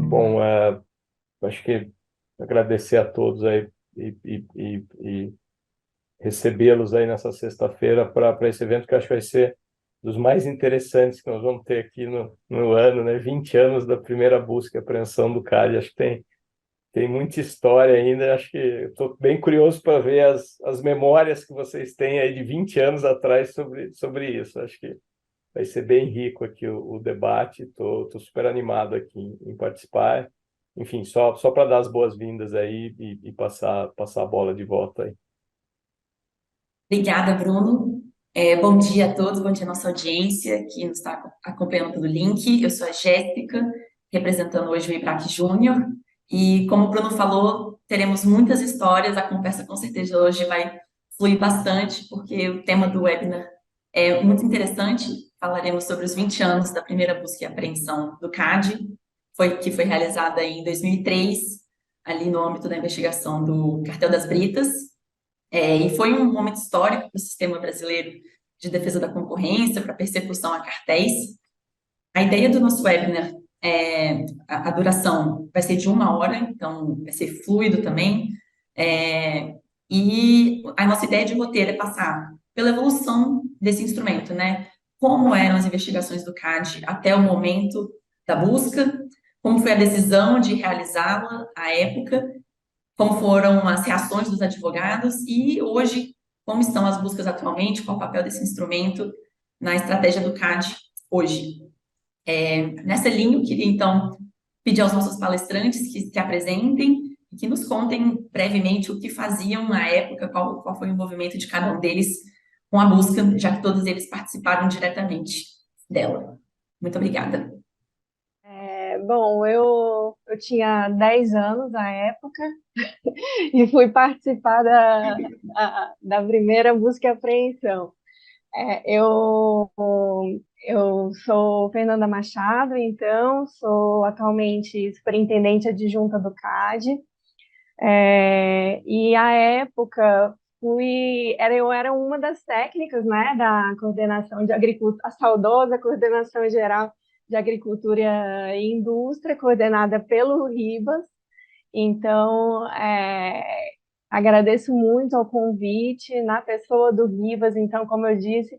Bom, acho que agradecer a todos aí e recebê-los aí nessa sexta-feira para esse evento que eu acho que vai ser dos mais interessantes que nós vamos ter aqui no ano, né? 20 anos da primeira busca e apreensão do CAD. Acho que tem muita história ainda. Acho que estou bem curioso para ver as memórias que vocês têm aí de 20 anos atrás sobre isso. Acho que vai ser bem rico aqui o debate. Estou super animado aqui em participar. Enfim, só para dar as boas-vindas aí e passar a bola de volta aí. Obrigada, Bruno. Bom dia a todos, bom dia à nossa audiência que nos está acompanhando pelo link. Eu sou a Jéssica, representando hoje o IBRAC Júnior. E como o Bruno falou, teremos muitas histórias. A conversa com certeza hoje vai fluir bastante, porque o tema do webinar é muito interessante. Falaremos sobre os 20 anos da primeira busca e apreensão do CAD, que foi realizada em 2003, ali no âmbito da investigação do Cartel das Britas. E foi um momento histórico para o sistema brasileiro de defesa da concorrência, para persecução a cartéis. A ideia do nosso webinar a duração vai ser de 1 hora, então vai ser fluido também. E a nossa ideia de roteiro é passar pela evolução desse instrumento, né? Como eram as investigações do CAD até o momento da busca, como foi a decisão de realizá-la à época, como foram as reações dos advogados e hoje, como estão as buscas atualmente, qual o papel desse instrumento na estratégia do CAD hoje. Nessa linha, eu queria então pedir aos nossos palestrantes que se apresentem e que nos contem brevemente o que faziam na época, qual foi o envolvimento de cada um deles com a busca, já que todos eles participaram diretamente dela. Muito obrigada. Bom, eu tinha 10 anos na época e fui participar da primeira busca e apreensão. Eu sou Fernanda Machado, então, sou atualmente superintendente adjunta do CAD. E à época eu era uma das técnicas, né, da coordenação de agricultura, a saudosa coordenação geral de agricultura e indústria, coordenada pelo Ribas. Então, agradeço muito ao convite, na pessoa do Ribas. Então, como eu disse,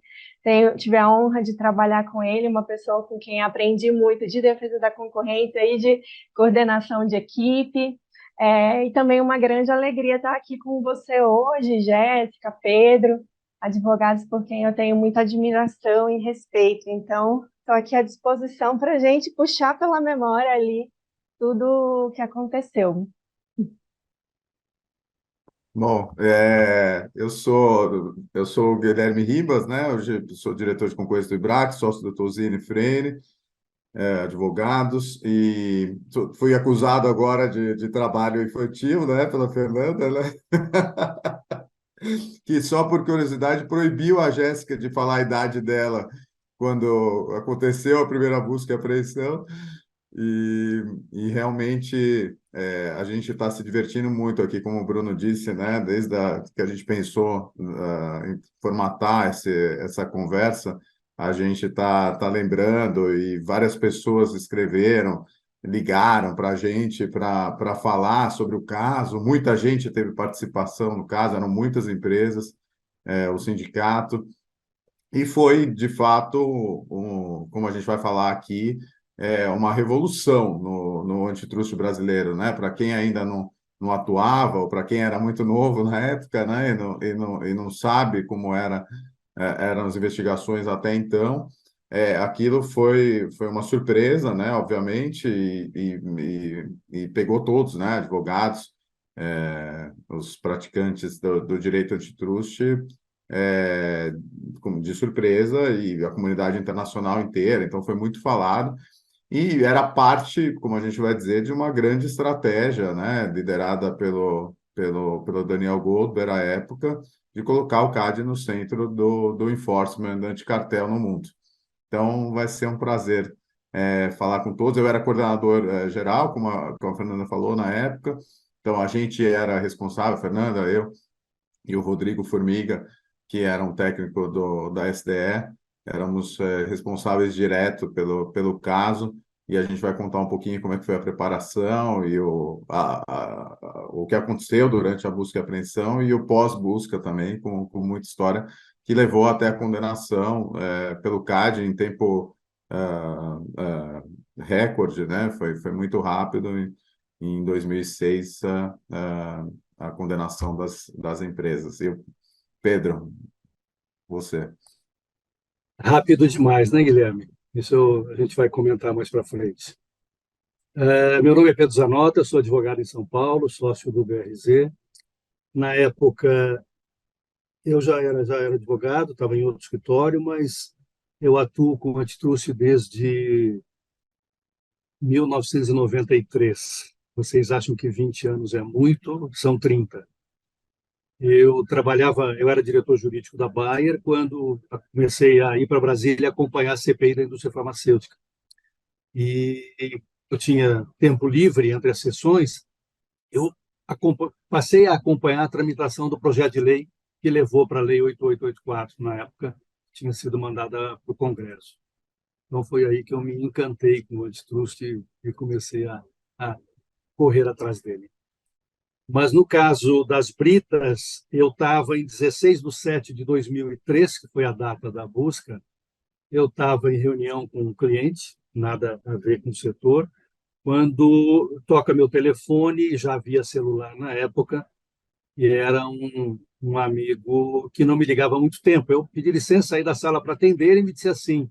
tive a honra de trabalhar com ele, uma pessoa com quem aprendi muito de defesa da concorrência e de coordenação de equipe. E também uma grande alegria estar aqui com você hoje, Jéssica, Pedro, advogados por quem eu tenho muita admiração e respeito. Então, estou aqui à disposição para a gente puxar pela memória ali tudo o que aconteceu. Bom, eu sou o Guilherme Ribas, né? Eu sou diretor de concorrência do IBRAC, sócio do Tozini Freire, advogados, e fui acusado agora de trabalho infantil, né, pela Fernanda, né? Que só por curiosidade proibiu a Jéssica de falar a idade dela quando aconteceu a primeira busca e apreensão. E realmente a gente está se divertindo muito aqui, como o Bruno disse, né? Desde que a gente pensou em formatar essa conversa, a gente tá lembrando e várias pessoas escreveram, ligaram para a gente para falar sobre o caso. Muita gente teve participação no caso, eram muitas empresas, o sindicato. E foi, de fato, como a gente vai falar aqui, uma revolução no antitrust brasileiro, né? Para quem ainda não atuava, ou para quem era muito novo na época, né? E não sabe como eram as investigações até então, aquilo foi uma surpresa, né? Obviamente, e pegou todos, né? Advogados, os praticantes do direito antitrust, é, de surpresa, e a comunidade internacional inteira, então foi muito falado, e era parte, como a gente vai dizer, de uma grande estratégia, né, liderada pelo Daniel Goldberg à época, de colocar o CAD no centro do enforcement anticartel no mundo. Então vai ser um prazer falar com todos. Eu era coordenador geral, como a Fernanda falou na época, então a gente era responsável, a Fernanda, eu e o Rodrigo Formiga, que era um técnico da SDE, éramos responsáveis direto pelo caso, e a gente vai contar um pouquinho como é que foi a preparação e o que aconteceu durante a busca e apreensão e o pós-busca também, com muita história, que levou até a condenação pelo CAD em tempo recorde, né? Foi muito rápido. Em 2006, a condenação das empresas. E, Pedro, você. Rápido demais, né, Guilherme? Isso a gente vai comentar mais para frente. Meu nome é Pedro Zanota, eu sou advogado em São Paulo, sócio do BRZ. Na época, eu já era advogado, estava em outro escritório, mas eu atuo com antitrust desde 1993. Vocês acham que 20 anos é muito? São 30. Eu era diretor jurídico da Bayer quando comecei a ir para Brasília acompanhar a CPI da indústria farmacêutica. E eu tinha tempo livre entre as sessões, eu passei a acompanhar a tramitação do projeto de lei que levou para a Lei 8884, na época, que tinha sido mandada para o Congresso. Então, foi aí que eu me encantei com o antitrust e comecei a correr atrás dele. Mas, no caso das Britas, eu estava em 16/7/2003, que foi a data da busca, eu estava em reunião com um cliente, nada a ver com o setor, quando toca meu telefone, já havia celular na época, e era um amigo que não me ligava há muito tempo. Eu pedi licença, saí da sala para atender, e me disse assim: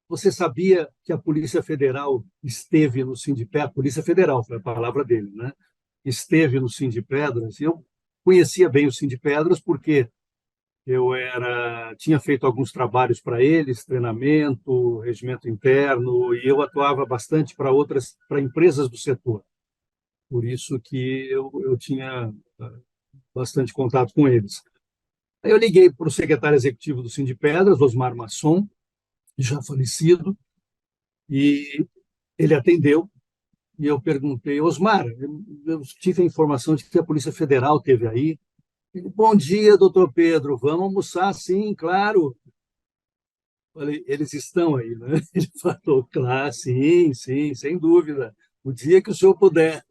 você sabia que a Polícia Federal esteve no Sindipé? Polícia Federal, foi a palavra dele, né? Esteve no Sindipedras. Eu conhecia bem o Sindipedras porque tinha feito alguns trabalhos para eles, treinamento, regimento interno, e eu atuava bastante para empresas do setor. Por isso que eu tinha bastante contato com eles. Aí eu liguei para o secretário executivo do Sindipedras, Osmar Masson, já falecido, e ele atendeu. E eu perguntei: Osmar, eu tive a informação de que a Polícia Federal esteve aí. Ele: bom dia, doutor Pedro, vamos almoçar? Sim, claro. Falei: eles estão aí, né? Ele falou: claro, sim, sim, sem dúvida, o dia que o senhor puder.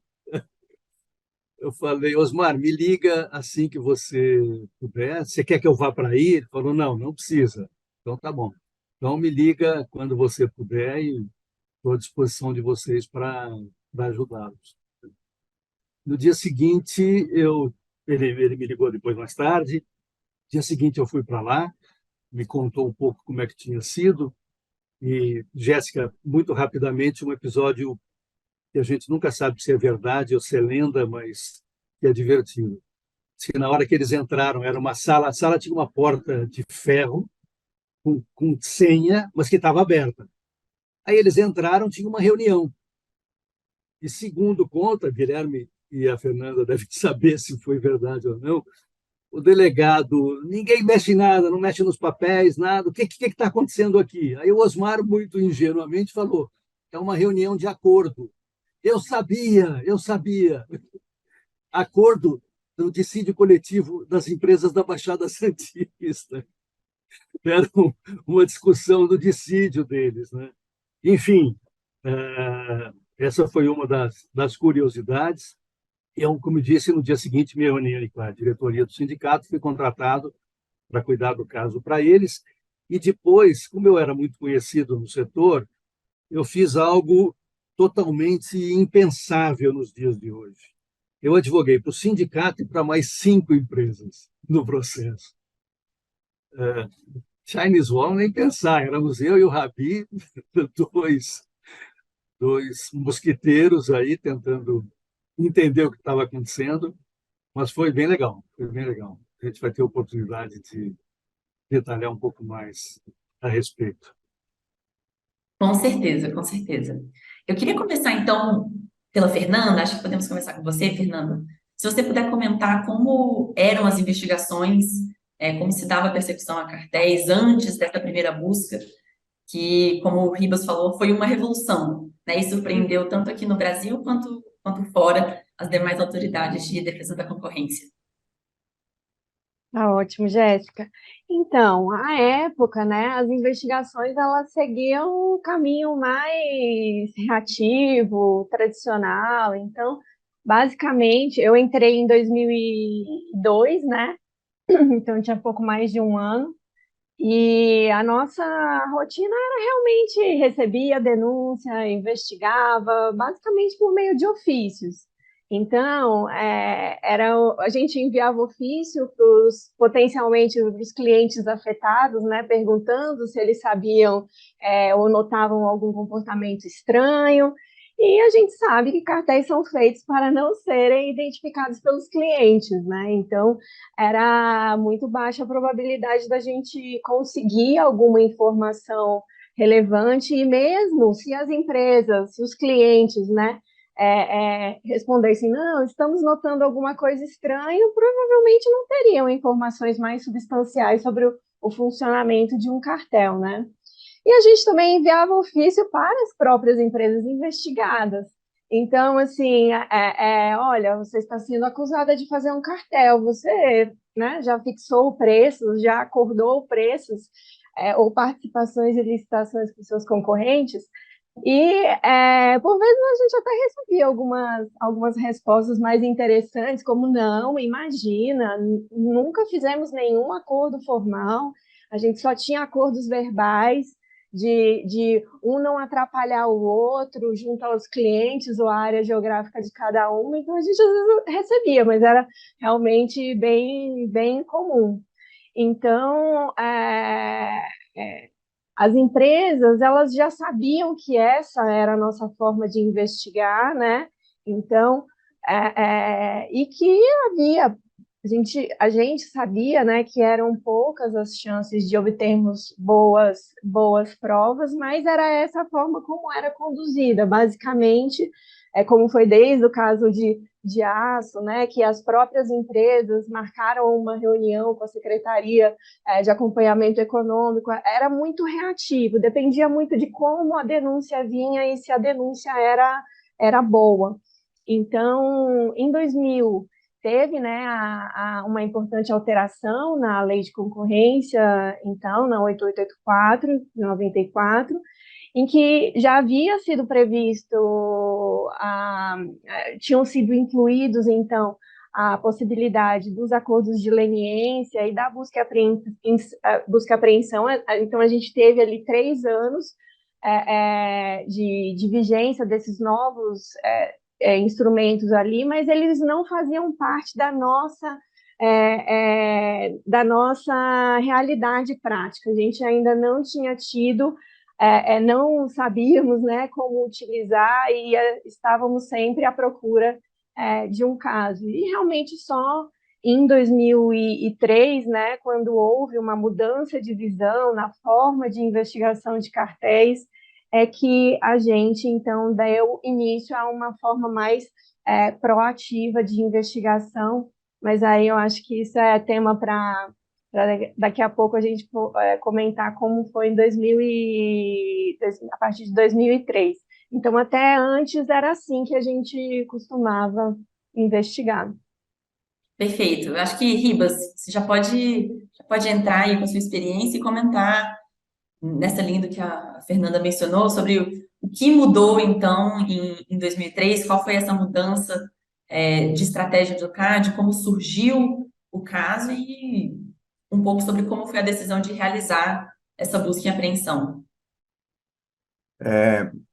Eu falei: Osmar, me liga assim que você puder. Você quer que eu vá para aí? Ele falou: não, não precisa. Então, tá bom. Então, me liga quando você puder e estou à disposição de vocês para ajudá-los. No dia seguinte, ele me ligou depois, mais tarde. No dia seguinte, eu fui para lá, me contou um pouco como é que tinha sido. E, Jéssica, muito rapidamente, um episódio que a gente nunca sabe se é verdade ou se é lenda, mas que é divertido. Que na hora que eles entraram, era uma sala, a sala tinha uma porta de ferro com senha, mas que estava aberta. Aí eles entraram, tinha uma reunião. E segundo conta, Guilherme e a Fernanda devem saber se foi verdade ou não, o delegado: ninguém mexe em nada, não mexe nos papéis, nada, o que está acontecendo aqui? Aí o Osmar, muito ingenuamente, falou: é uma reunião de acordo. Eu sabia. Acordo do dissídio coletivo das empresas da Baixada Santista. Era uma discussão do dissídio deles, né? Enfim, essa foi uma das curiosidades. Eu, como disse, no dia seguinte me reuni com a diretoria do sindicato, fui contratado para cuidar do caso para eles, e depois, como eu era muito conhecido no setor, eu fiz algo totalmente impensável nos dias de hoje. Eu advoguei para o sindicato e para mais 5 empresas no processo. Chinese Wall, nem pensar, éramos eu e o Rabi, dois mosquiteiros aí tentando entender o que estava acontecendo, mas foi bem legal, foi bem legal. A gente vai ter oportunidade de detalhar um pouco mais a respeito. Com certeza, com certeza. Eu queria começar, então, pela Fernanda. Acho que podemos começar com você, Fernanda. Se você puder comentar como eram as investigações, como se dava a persecução a cartéis antes dessa primeira busca, que, como o Ribas falou, foi uma revolução, né? E surpreendeu tanto aqui no Brasil quanto fora as demais autoridades de defesa da concorrência. Tá ótimo, Jéssica. Então, à época, né, as investigações elas seguiam um caminho mais reativo, tradicional. Então, basicamente, eu entrei em 2002, né? Então tinha pouco mais de um ano. E a nossa rotina era realmente recebia denúncia, investigava, basicamente por meio de ofícios. Então, a gente enviava ofício para os potencialmente os clientes afetados, né, perguntando se eles sabiam, ou notavam algum comportamento estranho. E a gente sabe que cartéis são feitos para não serem identificados pelos clientes, né? Então, era muito baixa a probabilidade da gente conseguir alguma informação relevante, e mesmo se as empresas, se os clientes, né, respondessem, não, estamos notando alguma coisa estranha, provavelmente não teriam informações mais substanciais sobre o funcionamento de um cartel, né? E a gente também enviava ofício para as próprias empresas investigadas. Então, assim, olha, você está sendo acusada de fazer um cartel, você, né, já fixou preços, já acordou preços, ou participações e licitações com seus concorrentes. E, por vezes, a gente até recebia algumas respostas mais interessantes, como, não, imagina, nunca fizemos nenhum acordo formal, a gente só tinha acordos verbais, de um não atrapalhar o outro junto aos clientes ou à área geográfica de cada um. Então a gente às vezes recebia, mas era realmente bem, bem comum. Então, as empresas, elas já sabiam que essa era a nossa forma de investigar, né? Então, e que havia, a gente sabia, né, que eram poucas as chances de obtermos boas provas, mas era essa a forma como era conduzida, basicamente, como foi desde o caso de aço, né, que as próprias empresas marcaram uma reunião com a Secretaria de Acompanhamento Econômico, era muito reativo, dependia muito de como a denúncia vinha e se a denúncia era boa. Então, em 2000, teve, né, uma importante alteração na lei de concorrência, então, na 8884, de 94, em que já havia sido previsto, tinham sido incluídos, então, a possibilidade dos acordos de leniência e da busca e apreensão. Então, a gente teve ali 3 anos de vigência desses novos instrumentos ali, mas eles não faziam parte da nossa realidade prática. A gente ainda não tinha tido, não sabíamos, né, como utilizar, e estávamos sempre à procura de um caso. E realmente só em 2003, né, quando houve uma mudança de visão na forma de investigação de cartéis, é que a gente, então, deu início a uma forma mais proativa de investigação, mas aí eu acho que isso é tema para daqui a pouco a gente comentar como foi a partir de 2003. Então, até antes era assim que a gente costumava investigar. Perfeito. Eu acho que, Ribas, você já pode entrar aí com a sua experiência e comentar nessa linha do que a Fernanda mencionou sobre o que mudou, então, em 2003, qual foi essa mudança de estratégia do CAD, como surgiu o caso e um pouco sobre como foi a decisão de realizar essa busca e apreensão.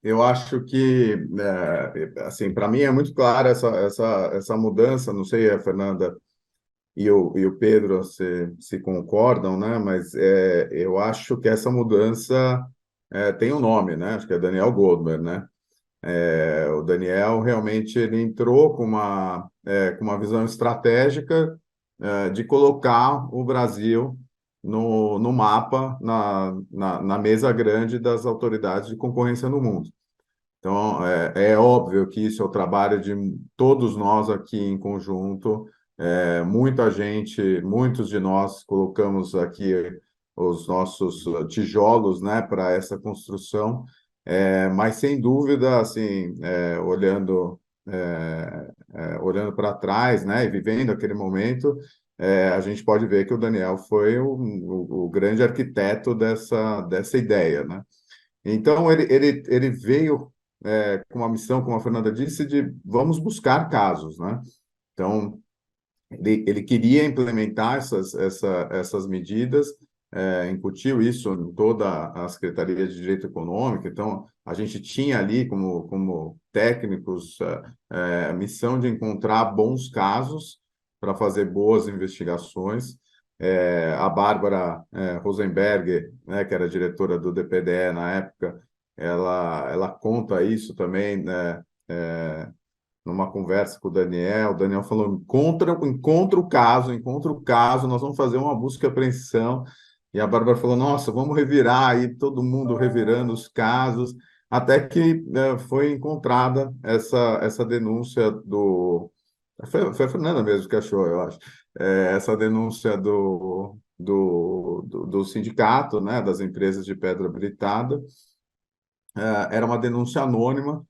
Eu acho que, assim, para mim é muito clara essa mudança. Não sei, a Fernanda e o Pedro se concordam, né? Mas eu acho que essa mudança tem um nome, né? Acho que é Daniel Goldberg, né? O Daniel realmente ele entrou com uma visão estratégica de colocar o Brasil no mapa, na mesa grande das autoridades de concorrência no mundo. Então, é óbvio que isso é o trabalho de todos nós aqui em conjunto. Muita gente, muitos de nós colocamos aqui os nossos tijolos, né, para essa construção. Mas, sem dúvida, assim, olhando para trás, né, e vivendo aquele momento, a gente pode ver que o Daniel foi o grande arquiteto dessa ideia, né? Então, ele veio com uma missão, como a Fernanda disse, de vamos buscar casos, né? Então, ele queria implementar essas medidas, incutiu isso em toda a Secretaria de Direito Econômico. Então, a gente tinha ali, como técnicos, a missão de encontrar bons casos para fazer boas investigações. A Bárbara Rosenberg, né, que era diretora do DPDE na época, ela conta isso também, né, numa conversa com o Daniel falou, encontra o caso, nós vamos fazer uma busca e apreensão. E a Bárbara falou, nossa, vamos revirar aí, todo mundo revirando os casos, até que foi encontrada essa denúncia foi a Fernanda mesmo que achou, eu acho, essa denúncia do sindicato, né, das empresas de pedra habilitada. Era uma denúncia anônima,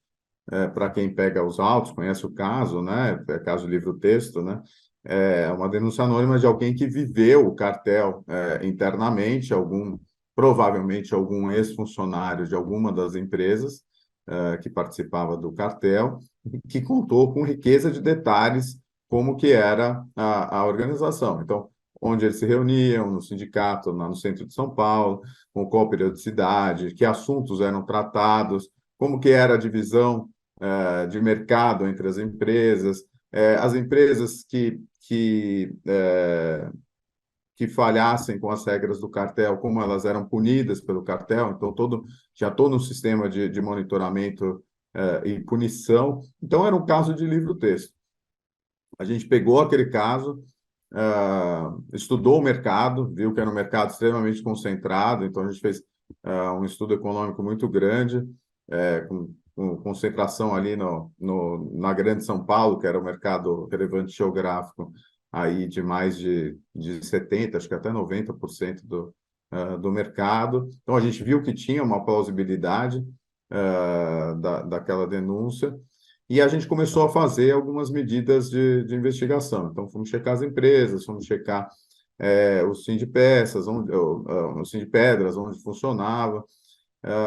para quem pega os autos, conhece o caso, né? É caso livro-texto, né? É uma denúncia anônima de alguém que viveu o cartel internamente, provavelmente algum ex-funcionário de alguma das empresas que participava do cartel, que contou com riqueza de detalhes como que era a organização. Então, onde eles se reuniam, no sindicato, lá no centro de São Paulo, com qual periodicidade, que assuntos eram tratados, como que era a divisão de mercado entre as empresas que falhassem com as regras do cartel, como elas eram punidas pelo cartel, então tinha todo um sistema de monitoramento e punição. Então, era um caso de livro-texto. A gente pegou aquele caso, estudou o mercado, viu que era um mercado extremamente concentrado, então a gente fez um estudo econômico muito grande, com concentração ali na Grande São Paulo, que era o mercado relevante geográfico, aí de mais de 70%, acho que até 90% do mercado. Então, a gente viu que tinha uma plausibilidade daquela denúncia, e a gente começou a fazer algumas medidas de investigação. Então, fomos checar as empresas, fomos checar o Sindipedras, o Sindipedras, onde funcionava,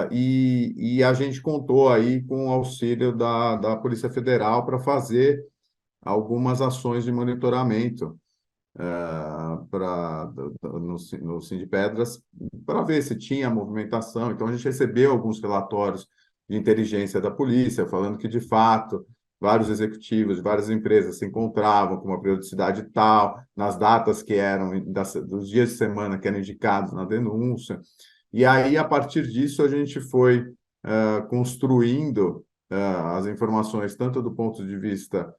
e a gente contou aí com o auxílio da Polícia Federal para fazer algumas ações de monitoramento no Sindipedras, para ver se tinha movimentação. Então, a gente recebeu alguns relatórios de inteligência da polícia, falando que, de fato, vários executivos de várias empresas se encontravam com uma periodicidade tal, nas datas que eram, dos dias de semana que eram indicados na denúncia. E aí, a partir disso, a gente foi construindo as informações, tanto do ponto de vista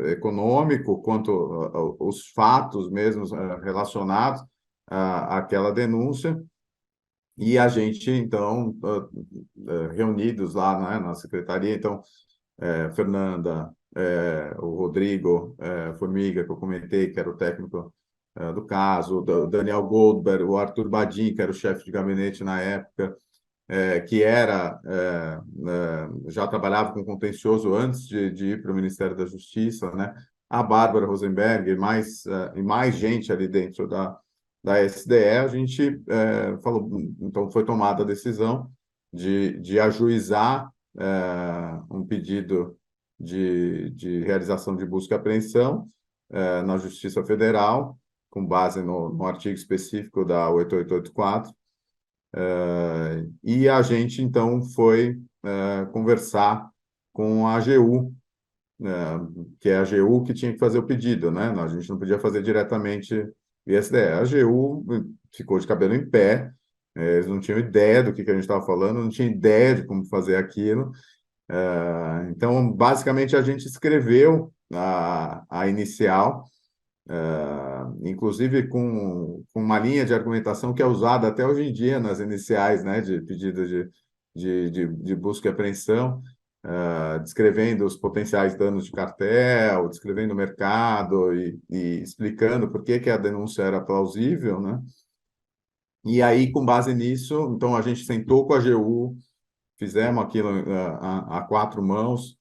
econômico, quanto os fatos mesmos relacionados àquela denúncia. E a gente, então, reunidos lá, né, na secretaria, então, Fernanda, o Rodrigo Formiga, que eu comentei, que era o técnico do caso, o Daniel Goldberg, o Arthur Badin, que era o chefe de gabinete na época, que já trabalhava com contencioso antes de ir para o Ministério da Justiça, né? A Bárbara Rosenberg e mais gente ali dentro da SDE, a gente falou, então foi tomada a decisão de ajuizar um pedido de realização de busca e apreensão na Justiça Federal, com base no artigo específico da 8884, e a gente, então, foi conversar com a AGU, que é a AGU que tinha que fazer o pedido, né? A gente não podia fazer diretamente via SDE. A AGU ficou de cabelo em pé, eles não tinham ideia do que a gente estava falando, não tinham ideia de como fazer aquilo. Então, basicamente, a gente escreveu a inicial, inclusive com uma linha de argumentação que é usada até hoje em dia nas iniciais, né, de pedido de busca e apreensão, descrevendo os potenciais danos de cartel, descrevendo o mercado e explicando por que a denúncia era plausível, né? E aí, com base nisso, então a gente sentou com a AGU, fizemos aquilo a quatro mãos,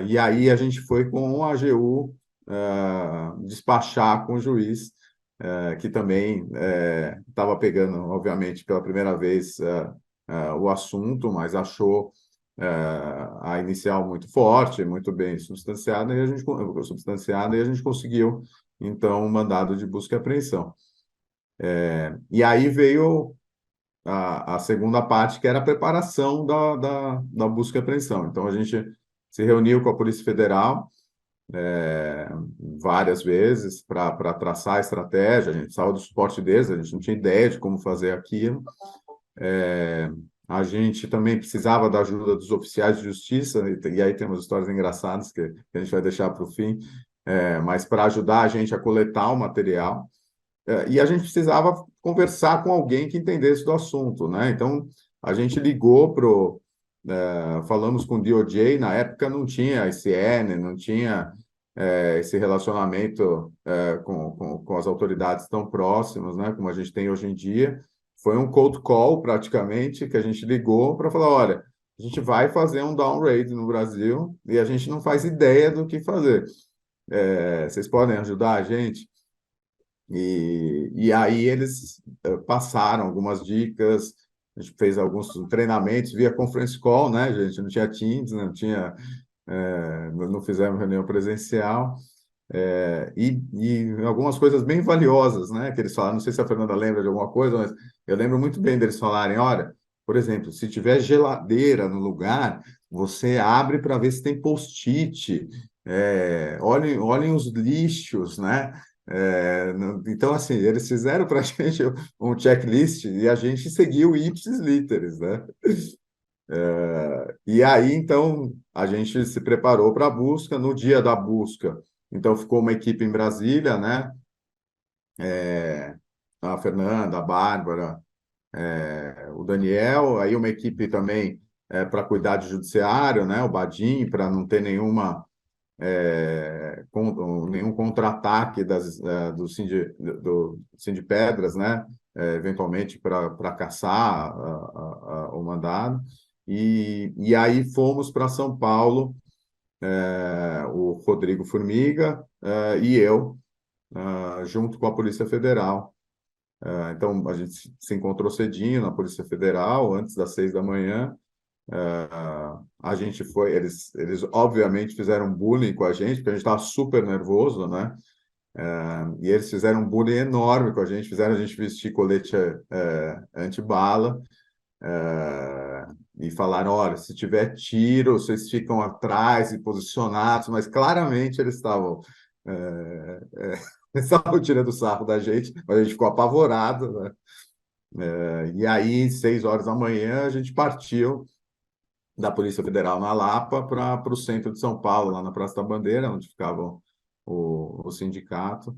e aí a gente foi com a AGU despachar com o juiz, que também estava pegando, obviamente, pela primeira vez o assunto, mas achou a inicial muito forte, muito bem substanciada, e a gente conseguiu, então, um mandado de busca e apreensão. E aí veio a segunda parte, que era a preparação da busca e apreensão. Então, a gente se reuniu com a Polícia Federal várias vezes para traçar a estratégia. A gente precisava do suporte deles, a gente não tinha ideia de como fazer aquilo. A gente também precisava da ajuda dos oficiais de justiça, e aí tem umas histórias engraçadas que a gente vai deixar para o fim, mas para ajudar a gente a coletar o material. E a gente precisava conversar com alguém que entendesse do assunto, né? Então, a gente ligou falamos com o DOJ, na época não tinha ICN, não tinha esse relacionamento com as autoridades tão próximas, né? Como a gente tem hoje em dia. Foi um cold call, praticamente, que a gente ligou para falar, olha, a gente vai fazer um down raid no Brasil e a gente não faz ideia do que fazer. Vocês podem ajudar a gente? E aí eles passaram algumas dicas, a gente fez alguns treinamentos via conference call, né, gente? Não tinha Teams, não tinha, não fizemos reunião presencial, e algumas coisas bem valiosas, né, que eles falaram, não sei se a Fernanda lembra de alguma coisa, mas eu lembro muito bem deles falarem, olha, por exemplo, se tiver geladeira no lugar, você abre para ver se tem post-it, olhem os lixos, né? Então, assim, eles fizeram para a gente um checklist e a gente seguiu ipsis literis, né? E aí, então, a gente se preparou para a busca. No dia da busca, então, ficou uma equipe em Brasília, né? A Fernanda, a Bárbara, o Daniel, aí uma equipe também para cuidar de judiciário, né? O Badim, para não ter nenhum contra-ataque do Sindipedras, né? Eventualmente para caçar o mandado. E aí fomos para São Paulo, o Rodrigo Formiga e eu, junto com a Polícia Federal. Então, a gente se encontrou cedinho na Polícia Federal, antes das 6 da manhã. A gente foi, eles obviamente fizeram bullying com a gente, porque a gente estava super nervoso, né? E eles fizeram um bullying enorme com a gente, fizeram a gente vestir colete antibala, e falaram, olha, se tiver tiro, vocês ficam atrás e posicionados, mas claramente eles estavam estavam tirando sarro da gente, mas a gente ficou apavorado, né? E aí, 6 horas da manhã, a gente partiu da Polícia Federal na Lapa para o centro de São Paulo, lá na Praça da Bandeira, onde ficava o sindicato,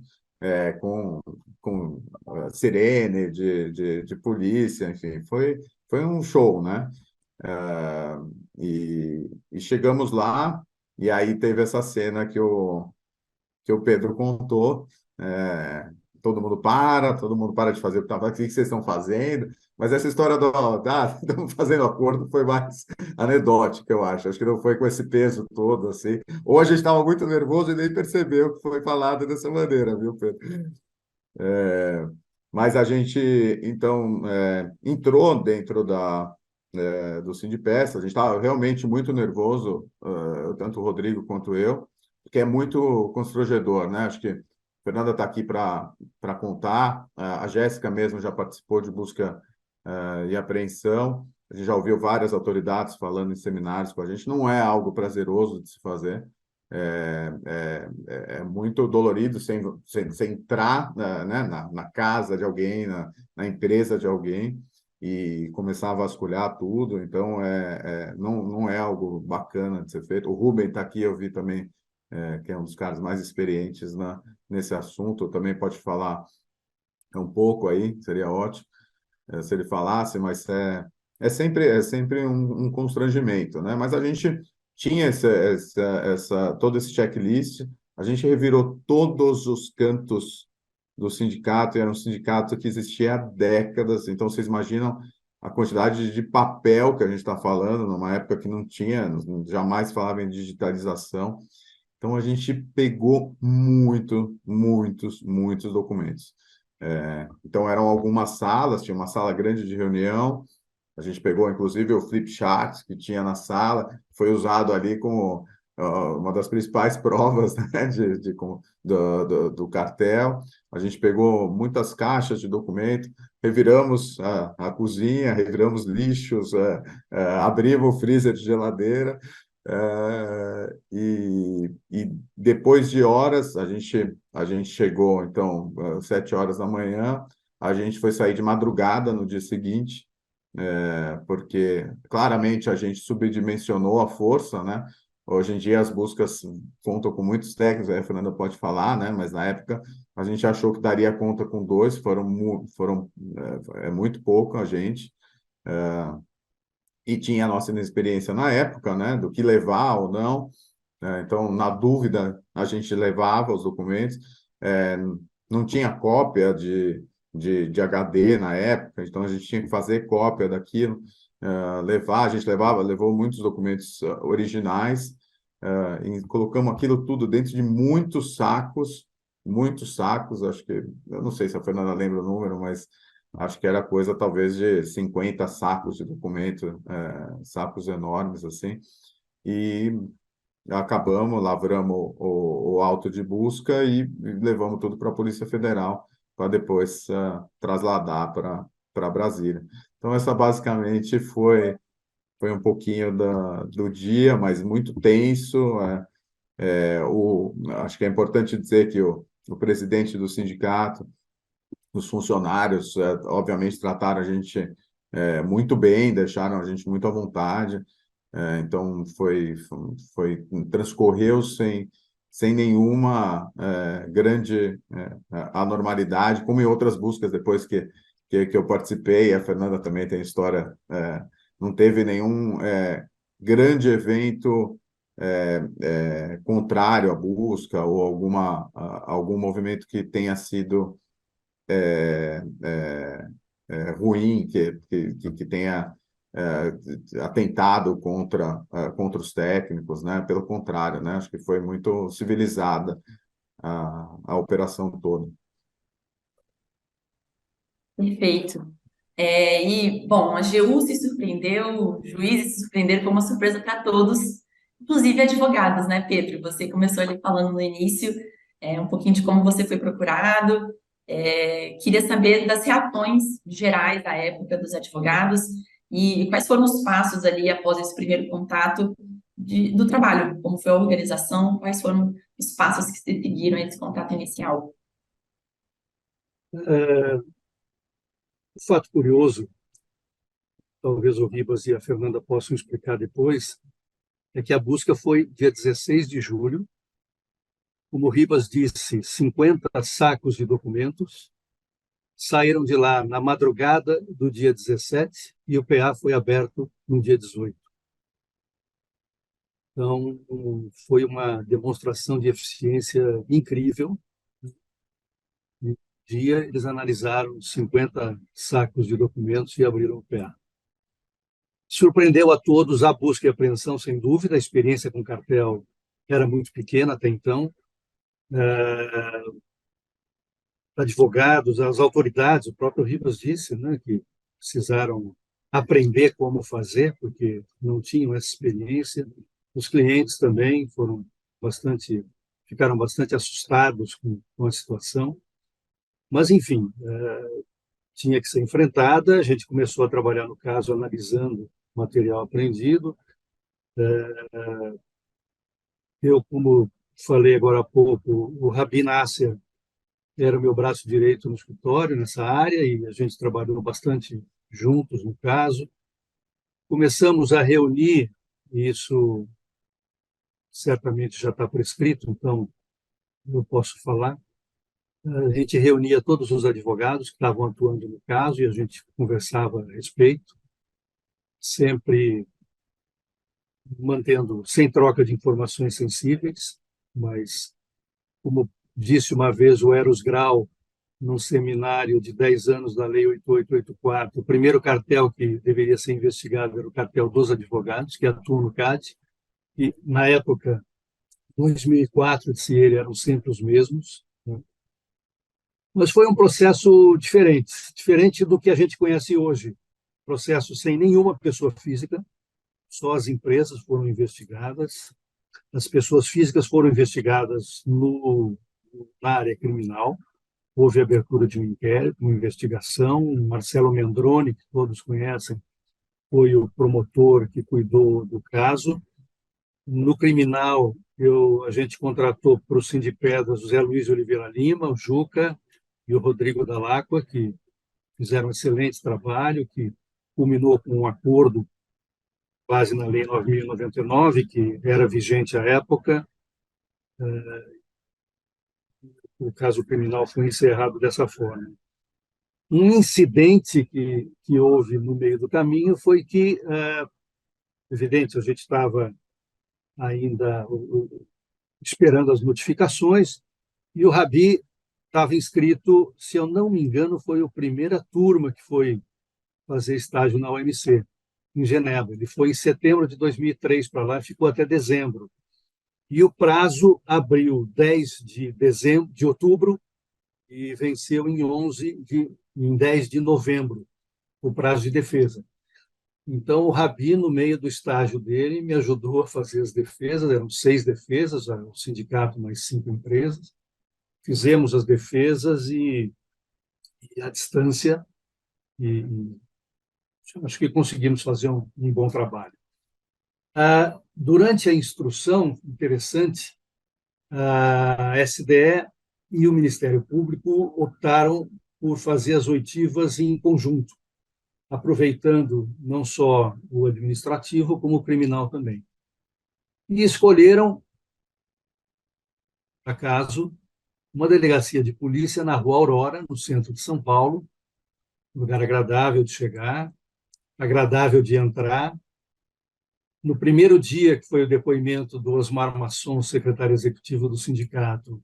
com sirene de polícia, enfim, foi um show, né? E chegamos lá, e aí teve essa cena que o Pedro contou, todo mundo para de fazer o que estava, o que vocês estão fazendo? Mas essa história estamos fazendo acordo foi mais anedótica, eu acho. Acho que não foi com esse peso todo, assim. Ou a gente estava muito nervoso e nem percebeu que foi falado dessa maneira, viu, Pedro? Mas a gente, então, entrou dentro do Sindipestra, a gente estava realmente muito nervoso, tanto o Rodrigo quanto eu, porque é muito constrangedor, né? Acho que a Fernanda está aqui para contar, a Jéssica mesmo já participou de busca e apreensão, a gente já ouviu várias autoridades falando em seminários com a gente, não é algo prazeroso de se fazer, é muito dolorido você entrar né, na casa de alguém, na empresa de alguém e começar a vasculhar tudo, então não é algo bacana de ser feito. O Rubem está aqui, eu vi também, que é um dos caras mais experientes nesse assunto, também pode falar um pouco aí, seria ótimo se ele falasse, mas é sempre um constrangimento, né? Mas a gente tinha todo esse checklist, a gente revirou todos os cantos do sindicato, e era um sindicato que existia há décadas, então vocês imaginam a quantidade de papel que a gente está falando, numa época que não tinha, jamais falava em digitalização. Então, a gente pegou muitos documentos. Então, eram algumas salas, tinha uma sala grande de reunião, a gente pegou, inclusive, o flip chart que tinha na sala, foi usado ali como uma das principais provas, né, do cartel. A gente pegou muitas caixas de documento, reviramos a cozinha, reviramos lixos, abrimos o freezer de geladeira, e depois de horas, a gente chegou, então, às 7 horas da manhã, a gente foi sair de madrugada no dia seguinte, porque claramente a gente subdimensionou a força, né? Hoje em dia as buscas contam com muitos técnicos, aí a Fernanda pode falar, né? Mas na época a gente achou que daria conta com dois, é muito pouco a gente, e tinha a nossa inexperiência na época, né? Do que levar ou não. Então, na dúvida, a gente levava os documentos. É, não tinha cópia de HD na época, então a gente tinha que fazer cópia daquilo, a gente levou muitos documentos originais, e colocamos aquilo tudo dentro de muitos sacos, acho que, eu não sei se a Fernanda lembra o número, mas acho que era coisa talvez de 50 sacos de documento, sacos enormes, assim, e acabamos, lavramos o auto de busca e levamos tudo para a Polícia Federal para depois trasladar para Brasília. Então, essa basicamente foi um pouquinho do dia, mas muito tenso. Acho que é importante dizer que o presidente do sindicato, os funcionários, obviamente, trataram a gente muito bem, deixaram a gente muito à vontade. Então, transcorreu sem nenhuma grande anormalidade, como em outras buscas depois que eu participei. A Fernanda também tem história, não teve nenhum grande evento contrário à busca ou algum movimento que tenha sido ruim, que tenha atentado contra os técnicos, né? Pelo contrário, né? Acho que foi muito civilizada a operação toda. Perfeito. Bom, a AGU se surpreendeu, os juízes se surpreenderam, foi uma surpresa para todos, inclusive advogados, né, Pedro? Você começou ali falando no início, um pouquinho de como você foi procurado. Queria saber das reações gerais da época dos advogados e quais foram os passos ali após esse primeiro contato do trabalho, como foi a organização, quais foram os passos que se seguiram esse contato inicial. Um fato curioso, talvez o Ribas e a Fernanda possam explicar depois, é que a busca foi dia 16 de julho. Como o Ribas disse, 50 sacos de documentos saíram de lá na madrugada do dia 17 e o PA foi aberto no dia 18. Então, foi uma demonstração de eficiência incrível. No dia, eles analisaram 50 sacos de documentos e abriram o PA. Surpreendeu a todos a busca e apreensão, sem dúvida. A experiência com cartel era muito pequena até então. Advogados, as autoridades, o próprio Ribas disse, né, que precisaram aprender como fazer, porque não tinham essa experiência. Os clientes também ficaram bastante assustados com a situação. Mas, enfim, tinha que ser enfrentada. A gente começou a trabalhar no caso analisando o material apreendido. Eu, como falei agora há pouco, o Rabi Nasser era o meu braço direito no escritório, nessa área, e a gente trabalhou bastante juntos no caso. Começamos a reunir, e isso certamente já está prescrito, então eu posso falar. A gente reunia todos os advogados que estavam atuando no caso e a gente conversava a respeito, sempre mantendo, sem troca de informações sensíveis, mas, como disse uma vez o Eros Grau, num seminário de 10 anos da Lei 8884, o primeiro cartel que deveria ser investigado era o cartel dos advogados, que atuam no CAD, e, na época, 2004, disse ele, eram sempre os mesmos, né? Mas foi um processo diferente do que a gente conhece hoje. Processo sem nenhuma pessoa física, só as empresas foram investigadas, as pessoas físicas foram investigadas na área criminal, houve abertura de um inquérito, uma investigação. Marcelo Mendroni, que todos conhecem, foi o promotor que cuidou do caso. No criminal, a gente contratou para o Sindipedras o Zé Luiz de Oliveira Lima, o Juca e o Rodrigo Dalacqua, que fizeram um excelente trabalho, que culminou com um acordo base na Lei 9.099, que era vigente à época. O caso criminal foi encerrado dessa forma. Um incidente que houve no meio do caminho foi que, evidente, a gente estava ainda esperando as notificações, e o Rabi estava inscrito, se eu não me engano, foi a primeira turma que foi fazer estágio na OMC, em Genebra. Ele foi em setembro de 2003 para lá e ficou até dezembro. E o prazo abriu 10 de outubro e venceu em 10 de novembro, o prazo de defesa. Então, o Rabi, no meio do estágio dele, me ajudou a fazer as defesas, eram 6 defesas, o sindicato mais 5 empresas. Fizemos as defesas e à distância, e acho que conseguimos fazer um bom trabalho. Durante a instrução, interessante, a SDE e o Ministério Público optaram por fazer as oitivas em conjunto, aproveitando não só o administrativo, como o criminal também. E escolheram, acaso, uma delegacia de polícia na Rua Aurora, no centro de São Paulo, lugar agradável de chegar, agradável de entrar. No primeiro dia, que foi o depoimento do Osmar Masson, secretário executivo do sindicato,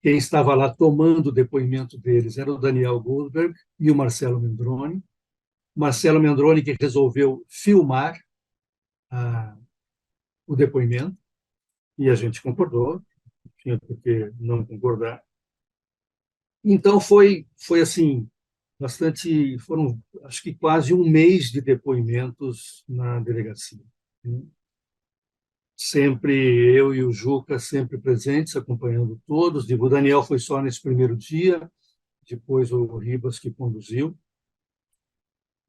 quem estava lá tomando o depoimento deles era o Daniel Goldberg e o Marcelo Mendroni. Marcelo Mendroni que resolveu filmar o depoimento, e a gente concordou, não tinha por que não concordar. Então foi assim, foram acho que quase um mês de depoimentos na delegacia. Sempre eu e o Juca sempre presentes, acompanhando todos. Digo, o Daniel foi só nesse primeiro dia, depois o Ribas que conduziu.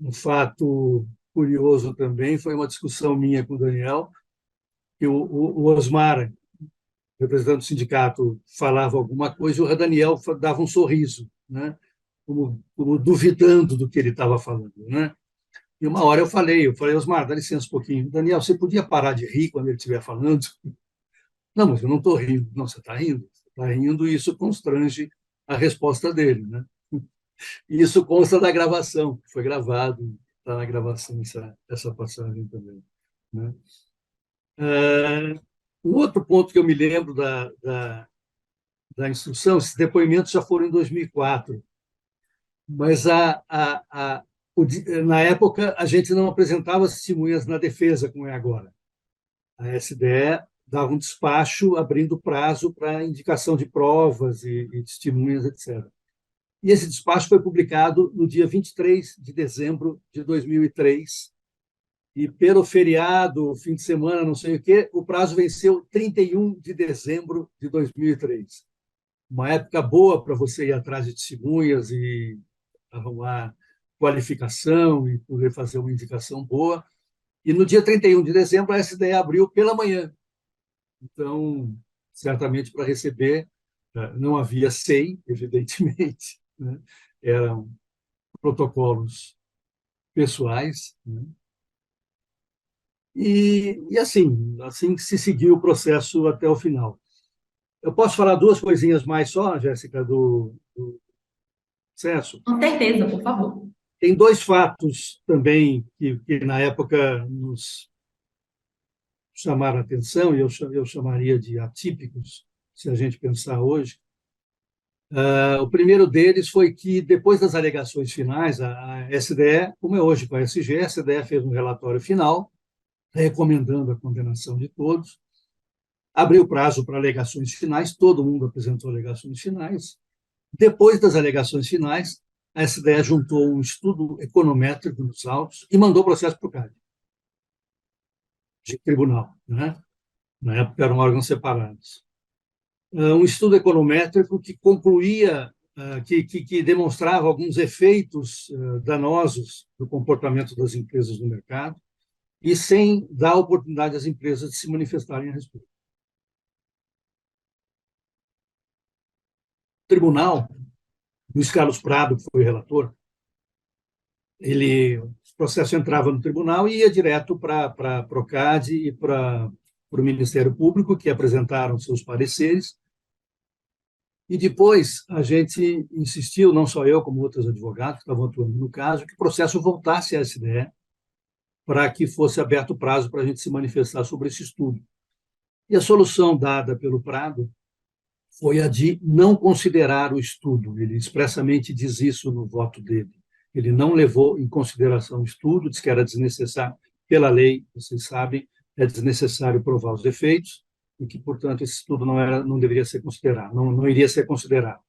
Um fato curioso também foi uma discussão minha com o Daniel, que o Osmar, representante do sindicato, falava alguma coisa e o Daniel dava um sorriso, né? Como duvidando do que ele estava falando, né? E uma hora eu falei, Osmar, dá licença um pouquinho. Daniel, você podia parar de rir quando ele estiver falando? Não, mas eu não estou rindo. Não, você está rindo. Você está rindo e isso constrange a resposta dele, né? E isso consta da gravação, que foi gravado, está na gravação essa passagem também, né? Um outro ponto que eu me lembro da instrução, esses depoimentos já foram em 2004, mas na época a gente não apresentava as testemunhas na defesa, como é agora. A SDE dava um despacho abrindo prazo para indicação de provas e testemunhas, etc. E esse despacho foi publicado no dia 23 de dezembro de 2003, e pelo feriado, fim de semana, não sei o quê, o prazo venceu 31 de dezembro de 2003. Uma época boa para você ir atrás de testemunhas e arrumar qualificação e poder fazer uma indicação boa. E no dia 31 de dezembro, a SDE abriu pela manhã. Então, certamente para receber, não havia SEI, evidentemente, né? Eram protocolos pessoais, né? E assim se seguiu o processo até o final. Eu posso falar 2 coisinhas mais só, Jéssica, do processo? Com certeza, por favor. Tem 2 fatos também que na época nos chamaram a atenção, e eu chamaria de atípicos, se a gente pensar hoje. O primeiro deles foi que, depois das alegações finais, a SDE, como é hoje com a SG, a SDE fez um relatório final, recomendando a condenação de todos, abriu prazo para alegações finais, todo mundo apresentou alegações finais. Depois das alegações finais, a SDE juntou um estudo econométrico nos autos e mandou o processo para o CAD, de tribunal, né? Na época eram órgãos separados. Um estudo econométrico que concluía, que demonstrava alguns efeitos danosos do comportamento das empresas no mercado e sem dar oportunidade às empresas de se manifestarem a respeito. O tribunal, Luiz Carlos Prado, que foi o relator, o processo entrava no tribunal e ia direto para a Procad e para o Ministério Público, que apresentaram seus pareceres. E depois a gente insistiu, não só eu, como outros advogados que estavam atuando no caso, que o processo voltasse à SDE para que fosse aberto o prazo para a gente se manifestar sobre esse estudo. E a solução dada pelo Prado foi a de não considerar o estudo. Ele expressamente diz isso no voto dele. Ele não levou em consideração o estudo, disse que era desnecessário. Pela lei, vocês sabem, é desnecessário provar os defeitos, e que, portanto, esse estudo não deveria ser considerado, não iria ser considerado.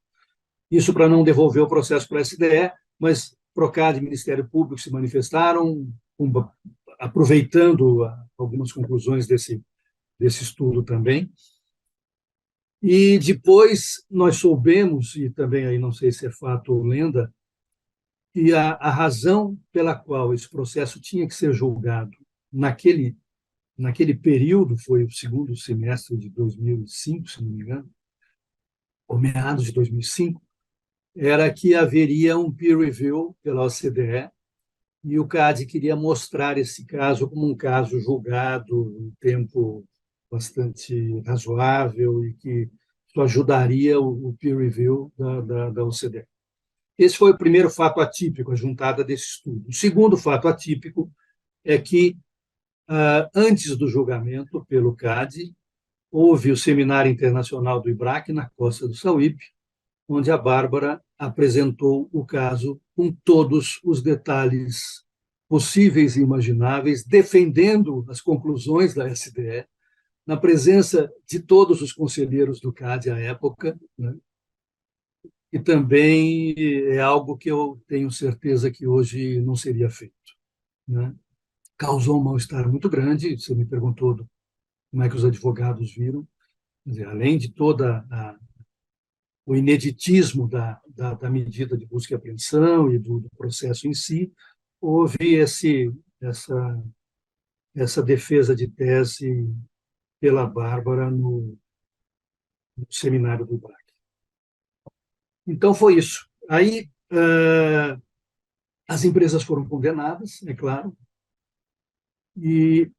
Isso para não devolver o processo para a SDE, mas Procad e Ministério Público se manifestaram, aproveitando algumas conclusões desse estudo também. E depois nós soubemos, e também aí não sei se é fato ou lenda, que a razão pela qual esse processo tinha que ser julgado naquele período, foi o segundo semestre de 2005, se não me engano, ou meados de 2005, era que haveria um peer review pela OCDE e o CAD queria mostrar esse caso como um caso julgado em tempo bastante razoável e que isso ajudaria o peer review da OCDE. Esse foi o primeiro fato atípico, a juntada desse estudo. O segundo fato atípico é que, antes do julgamento pelo CAD, houve o Seminário Internacional do IBRAC, na Costa do Sauípe, onde a Bárbara apresentou o caso com todos os detalhes possíveis e imagináveis, defendendo as conclusões da SDE, na presença de todos os conselheiros do CAD à época, né? E também é algo que eu tenho certeza que hoje não seria feito, né? Causou um mal-estar muito grande. Você me perguntou como é que os advogados viram. Quer dizer, além de toda o ineditismo da medida de busca e apreensão e do processo em si, houve essa defesa de tese pela Bárbara no seminário do IBRAC. Então, foi isso. Aí, as empresas foram condenadas, é claro, e